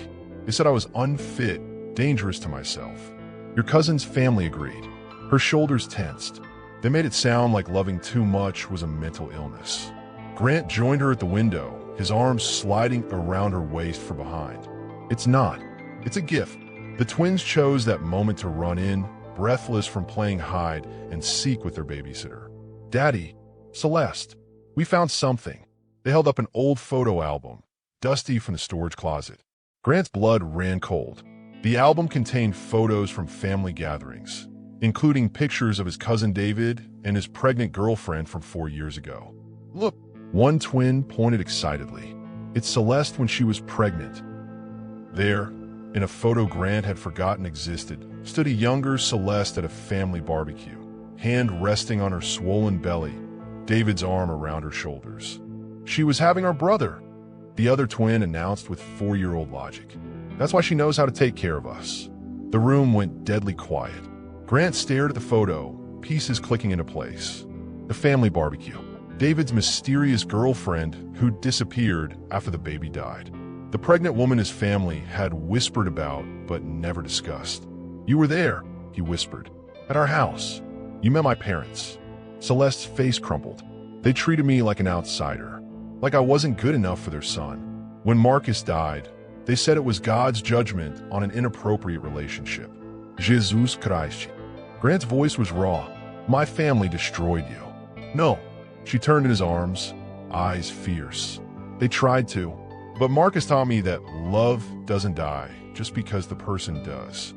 They said I was unfit, dangerous to myself. Your cousin's family agreed. Her shoulders tensed. They made it sound like loving too much was a mental illness. Grant joined her at the window, his arms sliding around her waist from behind. It's not. It's a gift. The twins chose that moment to run in, breathless from playing hide and seek with their babysitter. Daddy, Celeste, we found something. They held up an old photo album, dusty from the storage closet. Grant's blood ran cold. The album contained photos from family gatherings, including pictures of his cousin David and his pregnant girlfriend from 4 years ago. Look, one twin pointed excitedly. It's Celeste when she was pregnant. There, in a photo Grant had forgotten existed, stood a younger Celeste at a family barbecue, hand resting on her swollen belly, David's arm around her shoulders. She was having our brother, the other twin announced with 4-year-old logic. That's why she knows how to take care of us. The room went deadly quiet. Grant stared at the photo, pieces clicking into place. The family barbecue. David's mysterious girlfriend who disappeared after the baby died. The pregnant woman his family had whispered about but never discussed. You were there, he whispered. At our house. You met my parents. Celeste's face crumpled. They treated me like an outsider. Like I wasn't good enough for their son. When Marcus died, they said it was God's judgment on an inappropriate relationship. Jesus Christ. Grant's voice was raw. My family destroyed you. No. She turned in his arms, eyes fierce. They tried to, but Marcus taught me that love doesn't die just because the person does.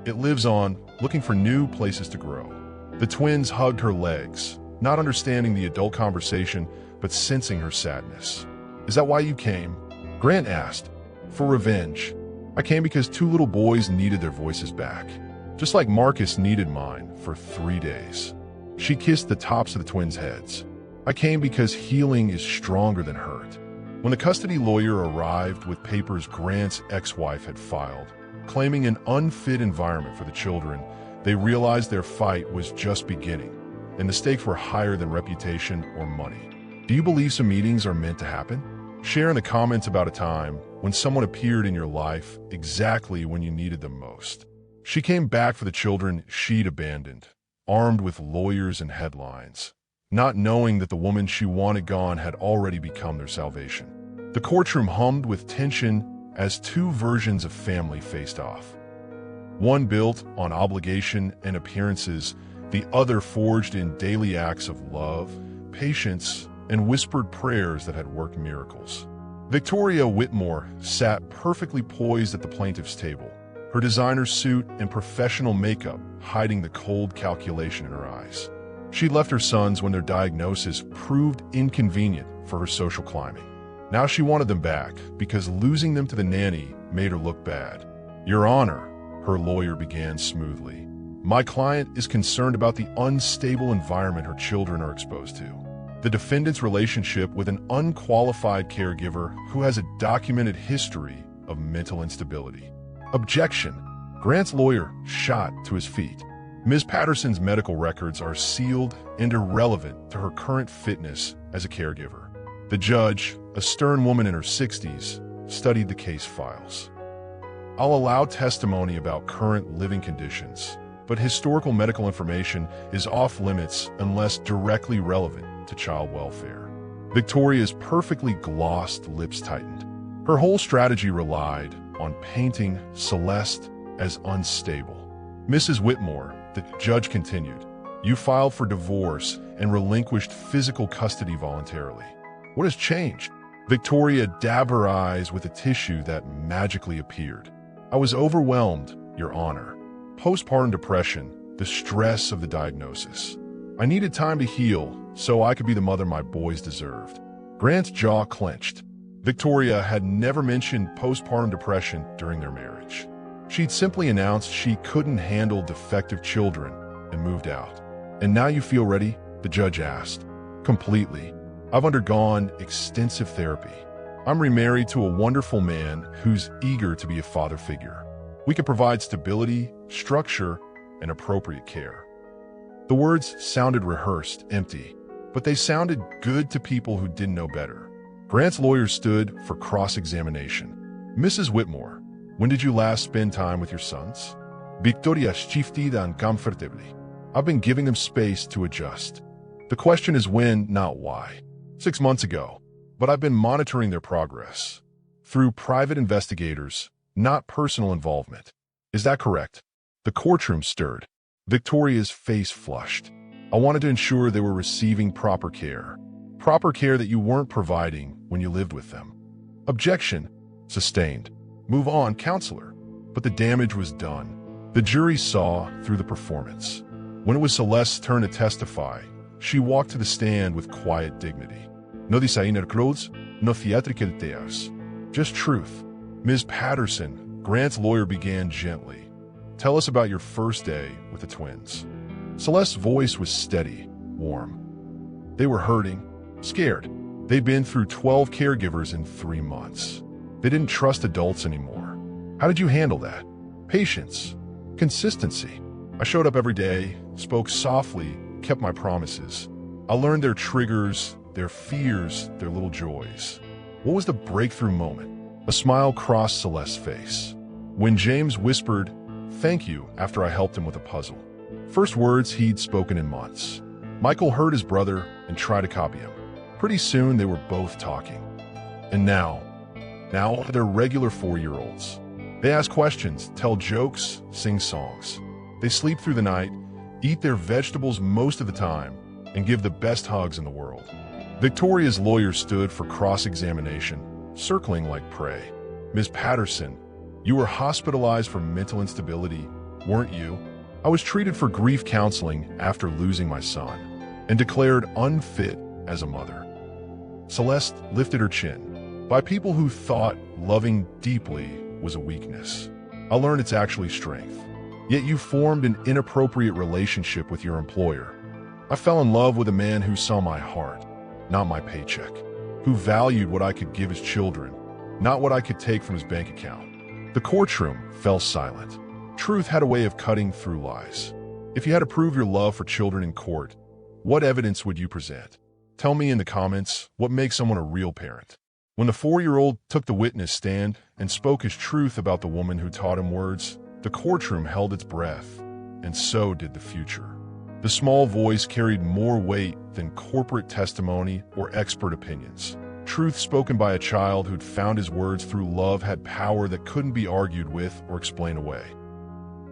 It lives on, looking for new places to grow. The twins hugged her legs, not understanding the adult conversation, but sensing her sadness. Is that why you came? Grant asked. For revenge. I came because 2 little boys needed their voices back, just like Marcus needed mine for 3 days. She kissed the tops of the twins' heads. I came because healing is stronger than hurt. When the custody lawyer arrived with papers Grant's ex-wife had filed, claiming an unfit environment for the children, they realized their fight was just beginning, and the stakes were higher than reputation or money. Do you believe some meetings are meant to happen? Share in the comments about a time when someone appeared in your life exactly when you needed them most. She came back for the children she'd abandoned, armed with lawyers and headlines, not knowing that the woman she wanted gone had already become their salvation. The courtroom hummed with tension as two versions of family faced off. One built on obligation and appearances, the other forged in daily acts of love, patience, and whispered prayers that had worked miracles. Victoria Whitmore sat perfectly poised at the plaintiff's table, her designer suit and professional makeup hiding the cold calculation in her eyes. She'd left her sons when their diagnosis proved inconvenient for her social climbing. Now she wanted them back because losing them to the nanny made her look bad. "Your Honor," her lawyer began smoothly, "my client is concerned about the unstable environment her children are exposed to. The defendant's relationship with an unqualified caregiver who has a documented history of mental instability." Objection! Grant's lawyer shot to his feet. Ms. Patterson's medical records are sealed and irrelevant to her current fitness as a caregiver. The judge, a stern woman in her 60s, studied the case files. "I'll allow testimony about current living conditions, but historical medical information is off limits unless directly relevant to child welfare." Victoria's perfectly glossed lips tightened. Her whole strategy relied on painting Celeste as unstable. "Mrs. Whitmore," the judge continued, "you filed for divorce and relinquished physical custody voluntarily. What has changed?" Victoria dabbed her eyes with a tissue that magically appeared. "I was overwhelmed, Your Honor. Postpartum depression, the stress of the diagnosis. I needed time to heal so I could be the mother my boys deserved." Grant's jaw clenched. Victoria had never mentioned postpartum depression during their marriage. She'd simply announced she couldn't handle defective children and moved out. "And now you feel ready?" the judge asked. "Completely. I've undergone extensive therapy. I'm remarried to a wonderful man who's eager to be a father figure. We can provide stability, structure, and appropriate care." The words sounded rehearsed, empty, but they sounded good to people who didn't know better. Grant's lawyer stood for cross-examination. "Mrs. Whitmore, when did you last spend time with your sons?" Victoria shifted uncomfortably. "I've been giving them space to adjust. The question is when, not why. 6 months ago, but I've been monitoring their progress. Through private investigators, not personal involvement. Is that correct?" The courtroom stirred. Victoria's face flushed. "I wanted to ensure they were receiving proper care that you weren't providing when you lived with them." Objection. Sustained. "Move on, counselor." But the damage was done. The jury saw through the performance. When it was Celeste's turn to testify, she walked to the stand with quiet dignity. "No designer clothes, no theatrical tears. Just truth." "Ms. Patterson," Grant's lawyer began gently, "tell us about your first day with the twins." Celeste's voice was steady, warm. "They were hurting, scared. They'd been through 12 caregivers in 3 months. They didn't trust adults anymore. How did you handle that?" "Patience. Consistency. I showed up every day, spoke softly, kept my promises. I learned their triggers, their fears, their little joys." What was the breakthrough moment? A smile crossed Celeste's face. When James whispered, "Thank you," after I helped him with a puzzle. First words he'd spoken in months. Michael heard his brother and tried to copy him. Pretty soon they were both talking. And now they're regular 4-year-olds. They ask questions, tell jokes, sing songs. They sleep through the night, eat their vegetables most of the time, and give the best hugs in the world. Victoria's lawyer stood for cross-examination, circling like prey. "Ms. Patterson, you were hospitalized for mental instability, weren't you?" "I was treated for grief counseling after losing my son, and declared unfit as a mother." Celeste lifted her chin. "By people who thought loving deeply was a weakness. I learned it's actually strength. Yet you formed an inappropriate relationship with your employer. I fell in love with a man who saw my heart, not my paycheck, who valued what I could give his children, not what I could take from his bank account." The courtroom fell silent. Truth had a way of cutting through lies. If you had to prove your love for children in court, what evidence would you present? Tell me in the comments what makes someone a real parent. When the 4-year-old took the witness stand and spoke his truth about the woman who taught him words, the courtroom held its breath, and so did the future. The small voice carried more weight than corporate testimony or expert opinions. Truth spoken by a child who'd found his words through love had power that couldn't be argued with or explained away.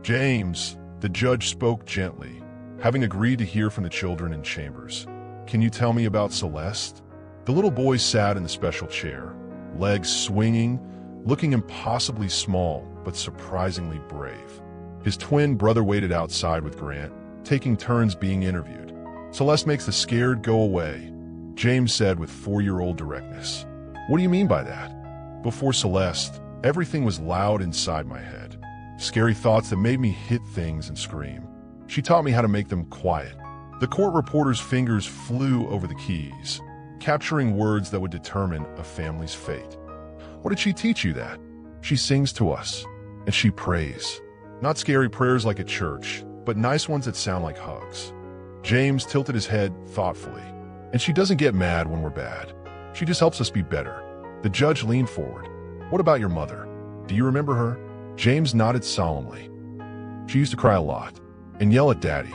James, the judge spoke gently, having agreed to hear from the children in chambers. Can you tell me about Celeste? The little boy sat in the special chair, legs swinging, looking impossibly small but surprisingly brave. His twin brother waited outside with Grant, taking turns being interviewed. Celeste makes the scared go away, James said with 4-year-old directness. What do you mean by that? Before Celeste, everything was loud inside my head. Scary thoughts that made me hit things and scream. She taught me how to make them quiet. The court reporter's fingers flew over the keys, capturing words that would determine a family's fate. What did she teach you that? She sings to us, and she prays. Not scary prayers like at church, but nice ones that sound like hugs. James tilted his head thoughtfully. And she doesn't get mad when we're bad. She just helps us be better. The judge leaned forward. What about your mother? Do you remember her? James nodded solemnly. She used to cry a lot and yell at Daddy.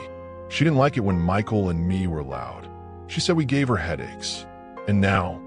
She didn't like it when Michael and me were loud. She said we gave her headaches. And now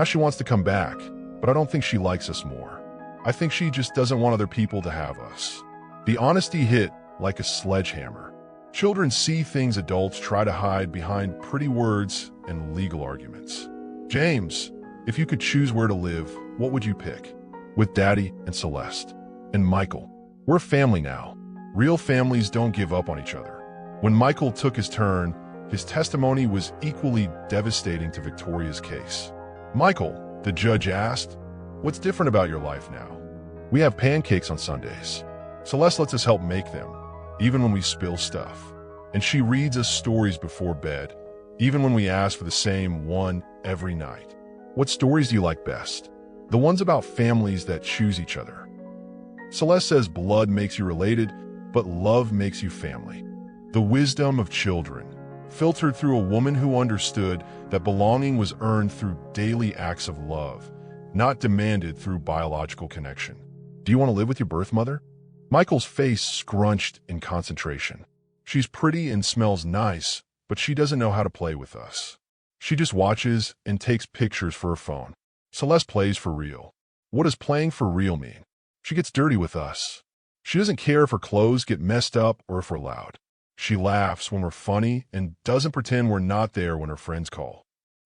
she wants to come back, but I don't think she likes us more. I think she just doesn't want other people to have us. The honesty hit like a sledgehammer. Children see things adults try to hide behind pretty words and legal arguments. James, if you could choose where to live, what would you pick? With Daddy and Celeste. And Michael. We're family now. Real families don't give up on each other. When Michael took his turn, his testimony was equally devastating to Victoria's case. Michael, the judge asked, what's different about your life now? We have pancakes on Sundays. Celeste lets us help make them, even when we spill stuff. And she reads us stories before bed, even when we ask for the same one every night. What stories do you like best? The ones about families that choose each other. Celeste says blood makes you related, but love makes you family. The wisdom of children, filtered through a woman who understood that belonging was earned through daily acts of love, not demanded through biological connection. Do you want to live with your birth mother? Michael's face scrunched in concentration. She's pretty and smells nice, but she doesn't know how to play with us. She just watches and takes pictures for her phone. Celeste plays for real. What does playing for real mean? She gets dirty with us. She doesn't care if her clothes get messed up or if we're loud. She laughs when we're funny and doesn't pretend we're not there when her friends call.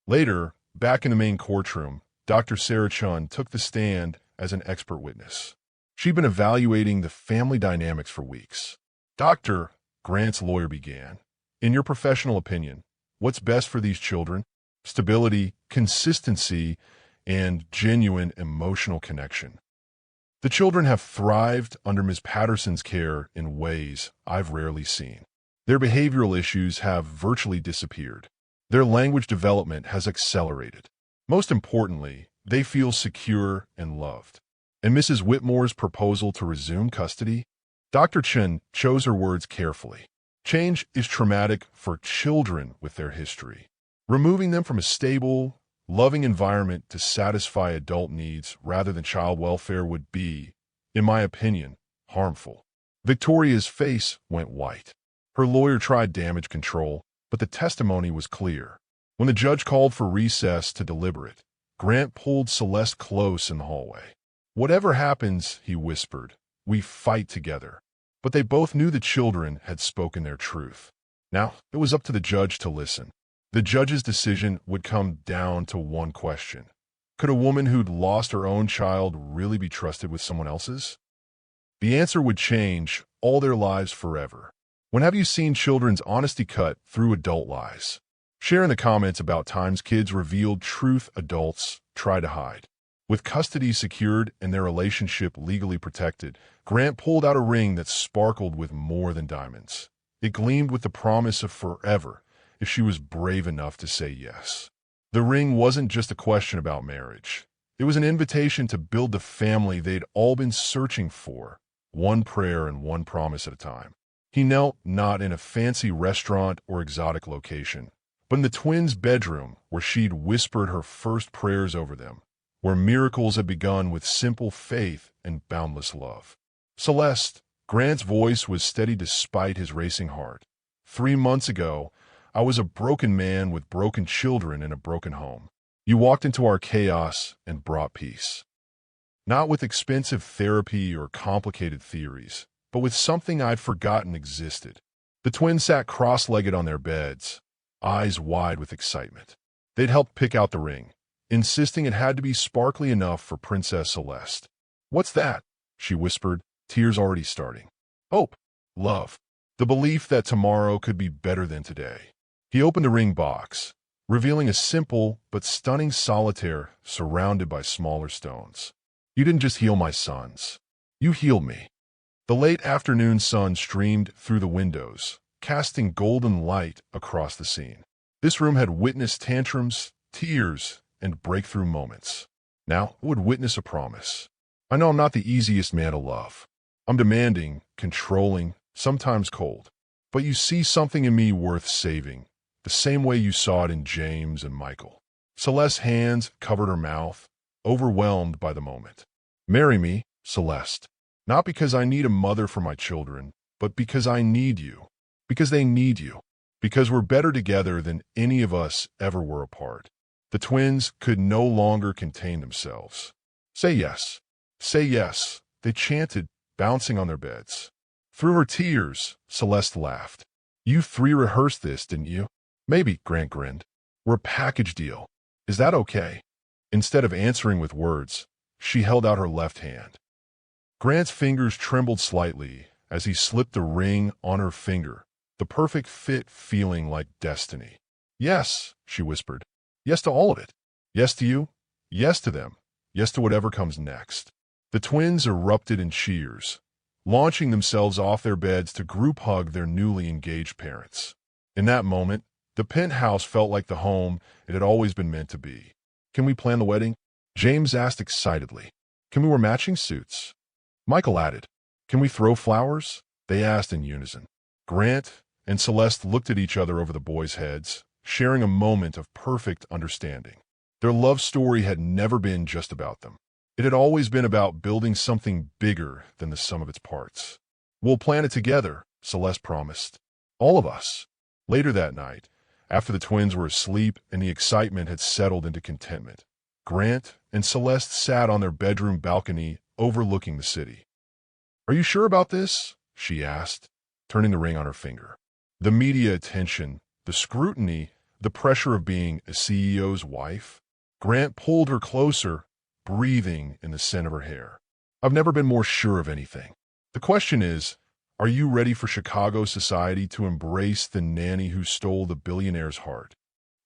Later, back in the main courtroom, Dr. Sarah Chun took the stand as an expert witness. She'd been evaluating the family dynamics for weeks. Doctor, Grant's lawyer began, in your professional opinion, what's best for these children? Stability, consistency, and genuine emotional connection. The children have thrived under Ms. Patterson's care in ways I've rarely seen. Their behavioral issues have virtually disappeared. Their language development has accelerated. Most importantly, they feel secure and loved. And Mrs. Whitmore's proposal to resume custody? Dr. Chen chose her words carefully. Change is traumatic for children with their history. Removing them from a stable, loving environment to satisfy adult needs rather than child welfare would be, in my opinion, harmful. Victoria's face went white. Her lawyer tried damage control, but the testimony was clear. When the judge called for recess to deliberate, Grant pulled Celeste close in the hallway. Whatever happens, he whispered, we fight together. But they both knew the children had spoken their truth. Now, it was up to the judge to listen. The judge's decision would come down to one question. Could a woman who'd lost her own child really be trusted with someone else's? The answer would change all their lives forever. When have you seen children's honesty cut through adult lies? Share in the comments about times kids revealed truth adults try to hide. With custody secured and their relationship legally protected, Grant pulled out a ring that sparkled with more than diamonds. It gleamed with the promise of forever if she was brave enough to say yes. The ring wasn't just a question about marriage. It was an invitation to build the family they'd all been searching for, one prayer and one promise at a time. He knelt not in a fancy restaurant or exotic location, but in the twins' bedroom, where she'd whispered her first prayers over them, where miracles had begun with simple faith and boundless love. Celeste, Grant's voice was steady despite his racing heart. 3 months ago, I was a broken man with broken children in a broken home. You walked into our chaos and brought peace. Not with expensive therapy or complicated theories, but with something I'd forgotten existed. The twins sat cross-legged on their beds, eyes wide with excitement. They'd helped pick out the ring, insisting it had to be sparkly enough for Princess Celeste. "What's that?" she whispered, tears already starting. "Hope, love, the belief that tomorrow could be better than today." He opened the ring box, revealing a simple but stunning solitaire surrounded by smaller stones. "You didn't just heal my sons. You healed me." The late afternoon sun streamed through the windows, casting golden light across the scene. This room had witnessed tantrums, tears, and breakthrough moments. Now it would witness a promise. "I know I'm not the easiest man to love. I'm demanding, controlling, sometimes cold. But you see something in me worth saving, the same way you saw it in James and Michael." Celeste's hands covered her mouth, overwhelmed by the moment. "Marry me, Celeste. Not because I need a mother for my children, but because I need you. Because they need you. Because we're better together than any of us ever were apart." The twins could no longer contain themselves. "Say yes. Say yes," they chanted, bouncing on their beds. Through her tears, Celeste laughed. "You three rehearsed this, didn't you?" "Maybe," Grant grinned. "We're a package deal. Is that okay?" Instead of answering with words, she held out her left hand. Grant's fingers trembled slightly as he slipped the ring on her finger, the perfect fit feeling like destiny. "Yes," she whispered. "Yes to all of it. Yes to you. Yes to them. Yes to whatever comes next." The twins erupted in cheers, launching themselves off their beds to group hug their newly engaged parents. In that moment, the penthouse felt like the home it had always been meant to be. "Can we plan the wedding?" James asked excitedly. "Can we wear matching suits?" Michael added. "Can we throw flowers?" They asked in unison. Grant and Celeste looked at each other over the boys' heads, sharing a moment of perfect understanding. Their love story had never been just about them. It had always been about building something bigger than the sum of its parts. "We'll plan it together," Celeste promised. "All of us." Later that night, after the twins were asleep and the excitement had settled into contentment, Grant and Celeste sat on their bedroom balcony overlooking the city. "Are you sure about this?" she asked, turning the ring on her finger. The media attention, the scrutiny, the pressure of being a CEO's wife. Grant pulled her closer, breathing in the scent of her hair. "I've never been more sure of anything. The question is, are you ready for Chicago society to embrace the nanny who stole the billionaire's heart?"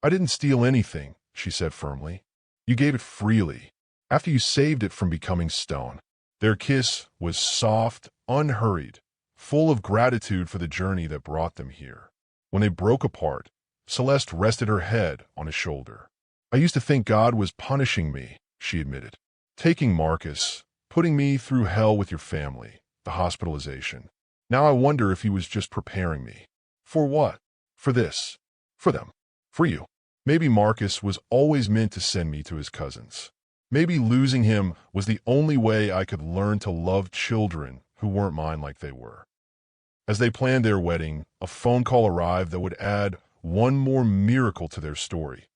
"I didn't steal anything," she said firmly. "You gave it freely, after you saved it from becoming stone." Their kiss was soft, unhurried, full of gratitude for the journey that brought them here. When they broke apart, Celeste rested her head on his shoulder. "I used to think God was punishing me," she admitted. "Taking Marcus, putting me through hell with your family, the hospitalization. Now I wonder if he was just preparing me." "For what?" "For this. For them. For you. Maybe Marcus was always meant to send me to his cousins. Maybe losing him was the only way I could learn to love children who weren't mine like they were." As they planned their wedding, a phone call arrived that would add one more miracle to their story,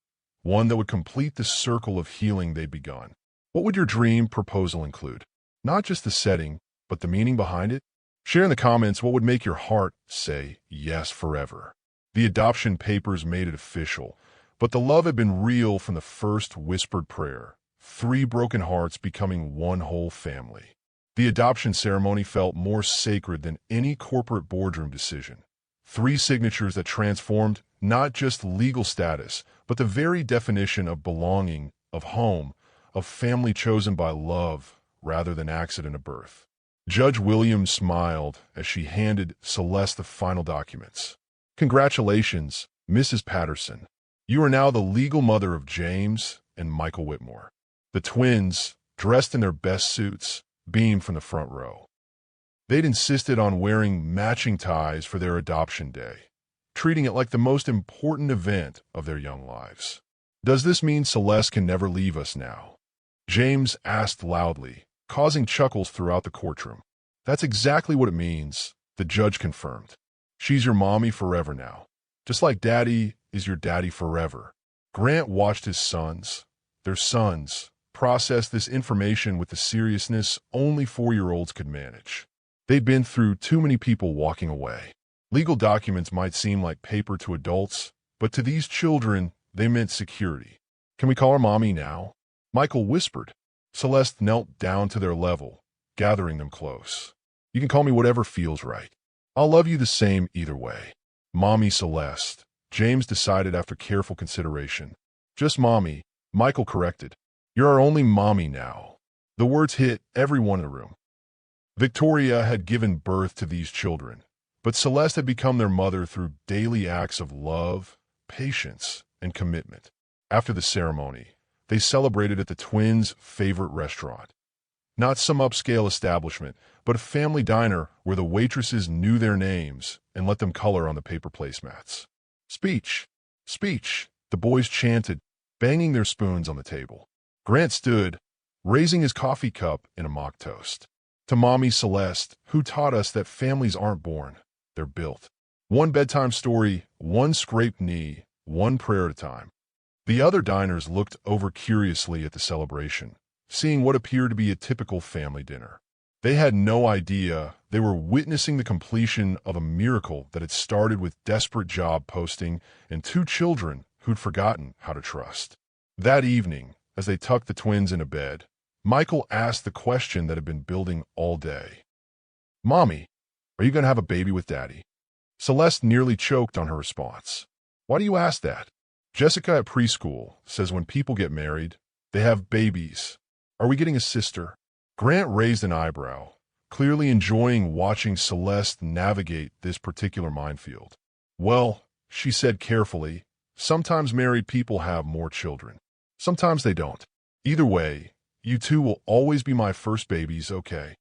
one that would complete the circle of healing they'd begun. What would your dream proposal include? Not just the setting, but the meaning behind it? Share in the comments what would make your heart say yes forever. The adoption papers made it official, but the love had been real from the first whispered prayer. 3 broken hearts becoming one whole family. The adoption ceremony felt more sacred than any corporate boardroom decision. 3 signatures that transformed not just legal status, but the very definition of belonging, of home, of family chosen by love rather than accident of birth. Judge Williams smiled as she handed Celeste the final documents. "Congratulations, Mrs. Patterson. You are now the legal mother of James and Michael Whitmore." The twins, dressed in their best suits, beamed from the front row. They'd insisted on wearing matching ties for their adoption day, treating it like the most important event of their young lives. Does this mean Celeste can never leave us now? James asked loudly, causing chuckles throughout the courtroom. That's exactly what it means, the judge confirmed. She's your mommy forever now. Just like Daddy is your daddy forever. Grant watched his sons, their sons, process this information with the seriousness only 4-year-olds could manage. They'd been through too many people walking away. Legal documents might seem like paper to adults, but to these children, they meant security. Can we call her mommy now? Michael whispered. Celeste knelt down to their level, gathering them close. You can call me whatever feels right. I'll love you the same either way. Mommy Celeste, James decided after careful consideration. Just mommy, Michael corrected. You're our only mommy now. The words hit everyone in the room. Victoria had given birth to these children, but Celeste had become their mother through daily acts of love, patience, and commitment. After the ceremony, they celebrated at the twins' favorite restaurant. Not some upscale establishment, but a family diner where the waitresses knew their names and let them color on the paper placemats. Speech, speech, the boys chanted, banging their spoons on the table. Grant stood, raising his coffee cup in a mock toast. To Mommy Celeste, who taught us that families aren't born, they're built. One bedtime story, one scraped knee, one prayer at a time. The other diners looked over curiously at the celebration, seeing what appeared to be a typical family dinner. They had no idea they were witnessing the completion of a miracle that had started with desperate job posting and 2 children who'd forgotten how to trust. That evening, as they tucked the twins into bed, Michael asked the question that had been building all day. Mommy, are you going to have a baby with Daddy? Celeste nearly choked on her response. Why do you ask that? Jessica at preschool says when people get married, they have babies. Are we getting a sister? Grant raised an eyebrow, clearly enjoying watching Celeste navigate this particular minefield. Well, she said carefully, sometimes married people have more children. Sometimes they don't. Either way, you 2 will always be my first babies, okay?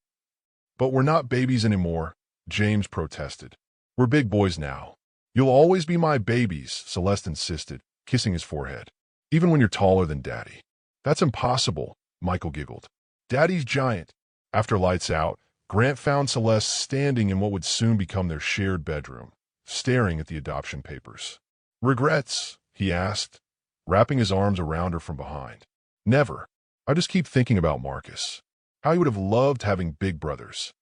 But we're not babies anymore, James protested. We're big boys now. You'll always be my babies, Celeste insisted, kissing his forehead. Even when you're taller than Daddy. That's impossible, Michael giggled. Daddy's giant. After lights out, Grant found Celeste standing in what would soon become their shared bedroom, staring at the adoption papers. Regrets? He asked, wrapping his arms around her from behind. Never. I just keep thinking about Marcus. How he would have loved having big brothers.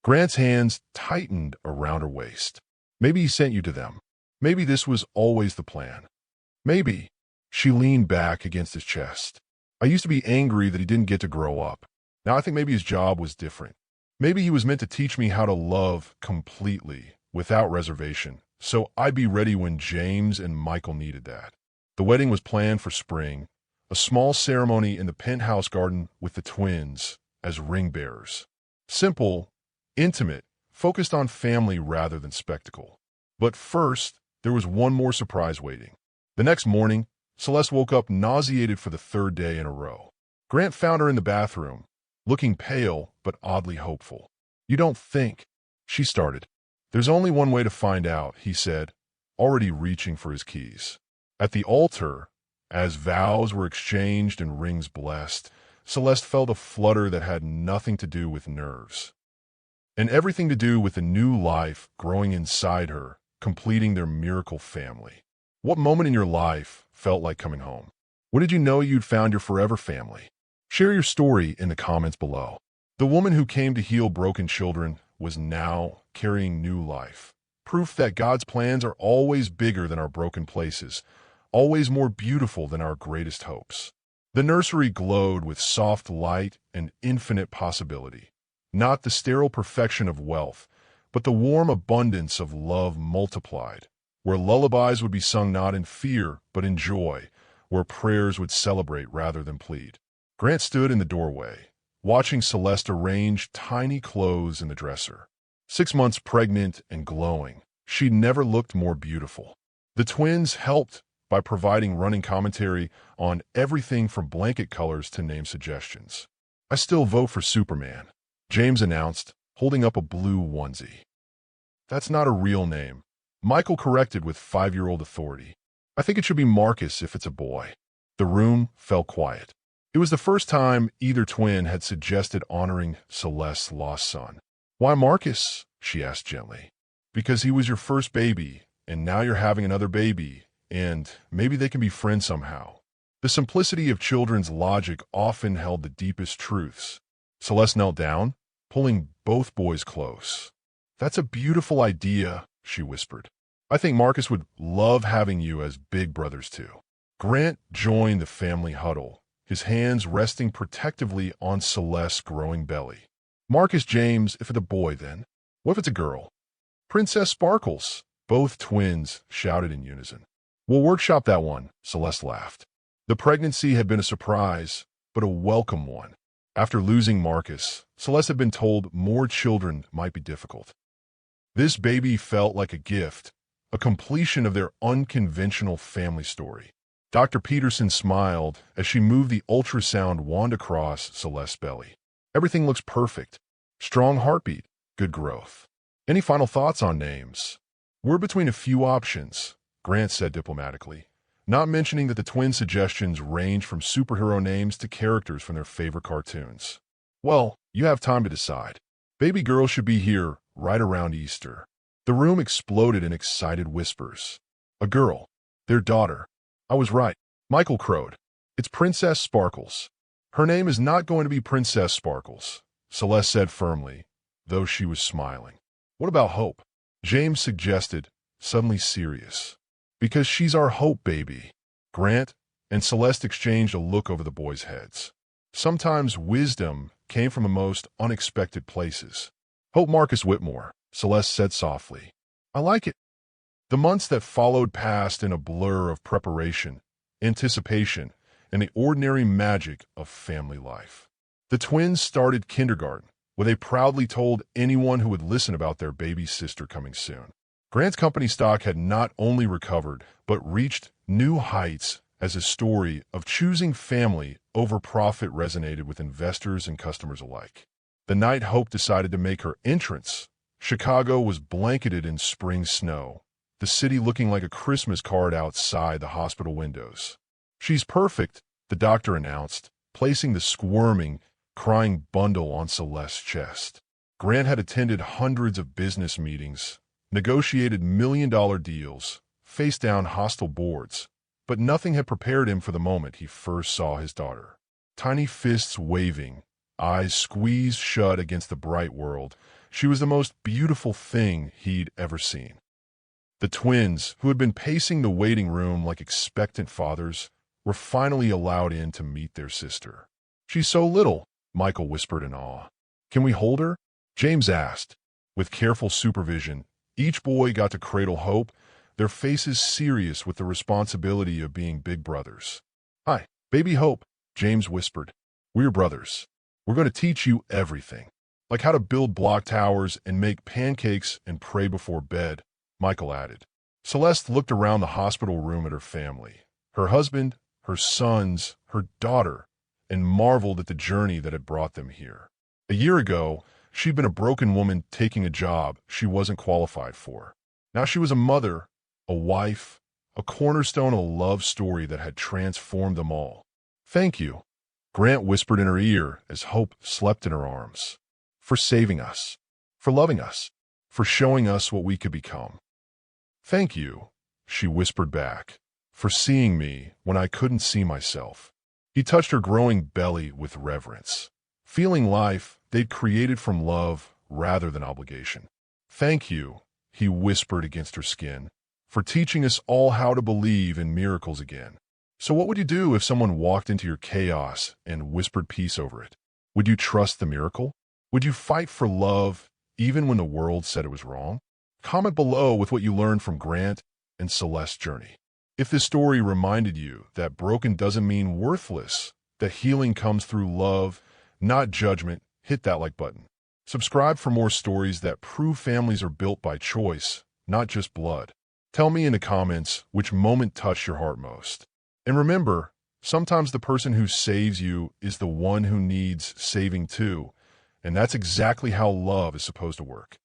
Grant's hands tightened around her waist. Maybe he sent you to them. Maybe this was always the plan. Maybe. She leaned back against his chest. I used to be angry that he didn't get to grow up. Now I think maybe his job was different. Maybe he was meant to teach me how to love completely, without reservation, so I'd be ready when James and Michael needed that. The wedding was planned for spring, a small ceremony in the penthouse garden with the twins as ring bearers. Simple, intimate, focused on family rather than spectacle. But first, there was one more surprise waiting. The next morning, Celeste woke up nauseated for the 3rd day in a row. Grant found her in the bathroom, looking pale but oddly hopeful. You don't think? She started. There's only one way to find out, he said, already reaching for his keys. At the altar, as vows were exchanged and rings blessed, Celeste felt a flutter that had nothing to do with nerves, and everything to do with the new life growing inside her, completing their miracle family. What moment in your life felt like coming home? When did you know you'd found your forever family? Share your story in the comments below. The woman who came to heal broken children was now carrying new life. Proof that God's plans are always bigger than our broken places, always more beautiful than our greatest hopes. The nursery glowed with soft light and infinite possibility. Not the sterile perfection of wealth, but the warm abundance of love multiplied, where lullabies would be sung not in fear, but in joy, where prayers would celebrate rather than plead. Grant stood in the doorway, watching Celeste arrange tiny clothes in the dresser. 6 months pregnant and glowing, she'd never looked more beautiful. The twins helped by providing running commentary on everything from blanket colors to name suggestions. I still vote for Superman, James announced, holding up a blue onesie. That's not a real name, Michael corrected with 5-year-old authority. I think it should be Marcus if it's a boy. The room fell quiet. It was the first time either twin had suggested honoring Celeste's lost son. Why Marcus? She asked gently. Because he was your first baby, and now you're having another baby, and maybe they can be friends somehow. The simplicity of children's logic often held the deepest truths. Celeste knelt down, pulling both boys close. That's a beautiful idea, she whispered. I think Marcus would love having you as big brothers too. Grant joined the family huddle, his hands resting protectively on Celeste's growing belly. Marcus James, if it's a boy then. What if it's a girl? Princess Sparkles, both twins shouted in unison. We'll workshop that one, Celeste laughed. The pregnancy had been a surprise, but a welcome one. After losing Marcus, Celeste had been told more children might be difficult. This baby felt like a gift, a completion of their unconventional family story. Dr. Peterson smiled as she moved the ultrasound wand across Celeste's belly. Everything looks perfect. Strong heartbeat, good growth. Any final thoughts on names? We're between a few options, Grant said diplomatically, not mentioning that the twin suggestions range from superhero names to characters from their favorite cartoons. Well, you have time to decide. Baby girl should be here right around Easter. The room exploded in excited whispers. A girl. Their daughter. I was right. Michael crowed. It's Princess Sparkles. Her name is not going to be Princess Sparkles, Celeste said firmly, though she was smiling. What about Hope? James suggested, suddenly serious. Because she's our Hope baby. Grant and Celeste exchanged a look over the boys' heads. Sometimes wisdom came from the most unexpected places. Hope Marcus Whitmore, Celeste said softly. I like it. The months that followed passed in a blur of preparation, anticipation, and the ordinary magic of family life. The twins started kindergarten, where they proudly told anyone who would listen about their baby sister coming soon. Grant's company stock had not only recovered, but reached new heights as his story of choosing family over profit resonated with investors and customers alike. The night Hope decided to make her entrance, Chicago was blanketed in spring snow, the city looking like a Christmas card outside the hospital windows. She's perfect, the doctor announced, placing the squirming, crying bundle on Celeste's chest. Grant had attended hundreds of business meetings, negotiated million-dollar deals, faced down hostile boards, but nothing had prepared him for the moment he first saw his daughter. Tiny fists waving, eyes squeezed shut against the bright world, she was the most beautiful thing he'd ever seen. The twins, who had been pacing the waiting room like expectant fathers, were finally allowed in to meet their sister. She's so little, Michael whispered in awe. Can we hold her? James asked. With careful supervision, each boy got to cradle Hope, their faces serious with the responsibility of being big brothers. Hi, baby Hope, James whispered. We're brothers. We're going to teach you everything. Like how to build block towers and make pancakes and pray before bed, Michael added. Celeste looked around the hospital room at her family, her husband, her sons, her daughter, and marveled at the journey that had brought them here. A year ago, she'd been a broken woman taking a job she wasn't qualified for. Now she was a mother, a wife, a cornerstone of a love story that had transformed them all. Thank you, Grant whispered in her ear as Hope slept in her arms. For saving us, for loving us, for showing us what we could become. Thank you, she whispered back, for seeing me when I couldn't see myself. He touched her growing belly with reverence, feeling life they'd created from love rather than obligation. Thank you, he whispered against her skin, for teaching us all how to believe in miracles again. So what would you do if someone walked into your chaos and whispered peace over it? Would you trust the miracle? Would you fight for love even when the world said it was wrong? Comment below with what you learned from Grant and Celeste's journey. If this story reminded you that broken doesn't mean worthless, that healing comes through love, not judgment, hit that like button. Subscribe for more stories that prove families are built by choice, not just blood. Tell me in the comments which moment touched your heart most. And remember, sometimes the person who saves you is the one who needs saving too, and that's exactly how love is supposed to work.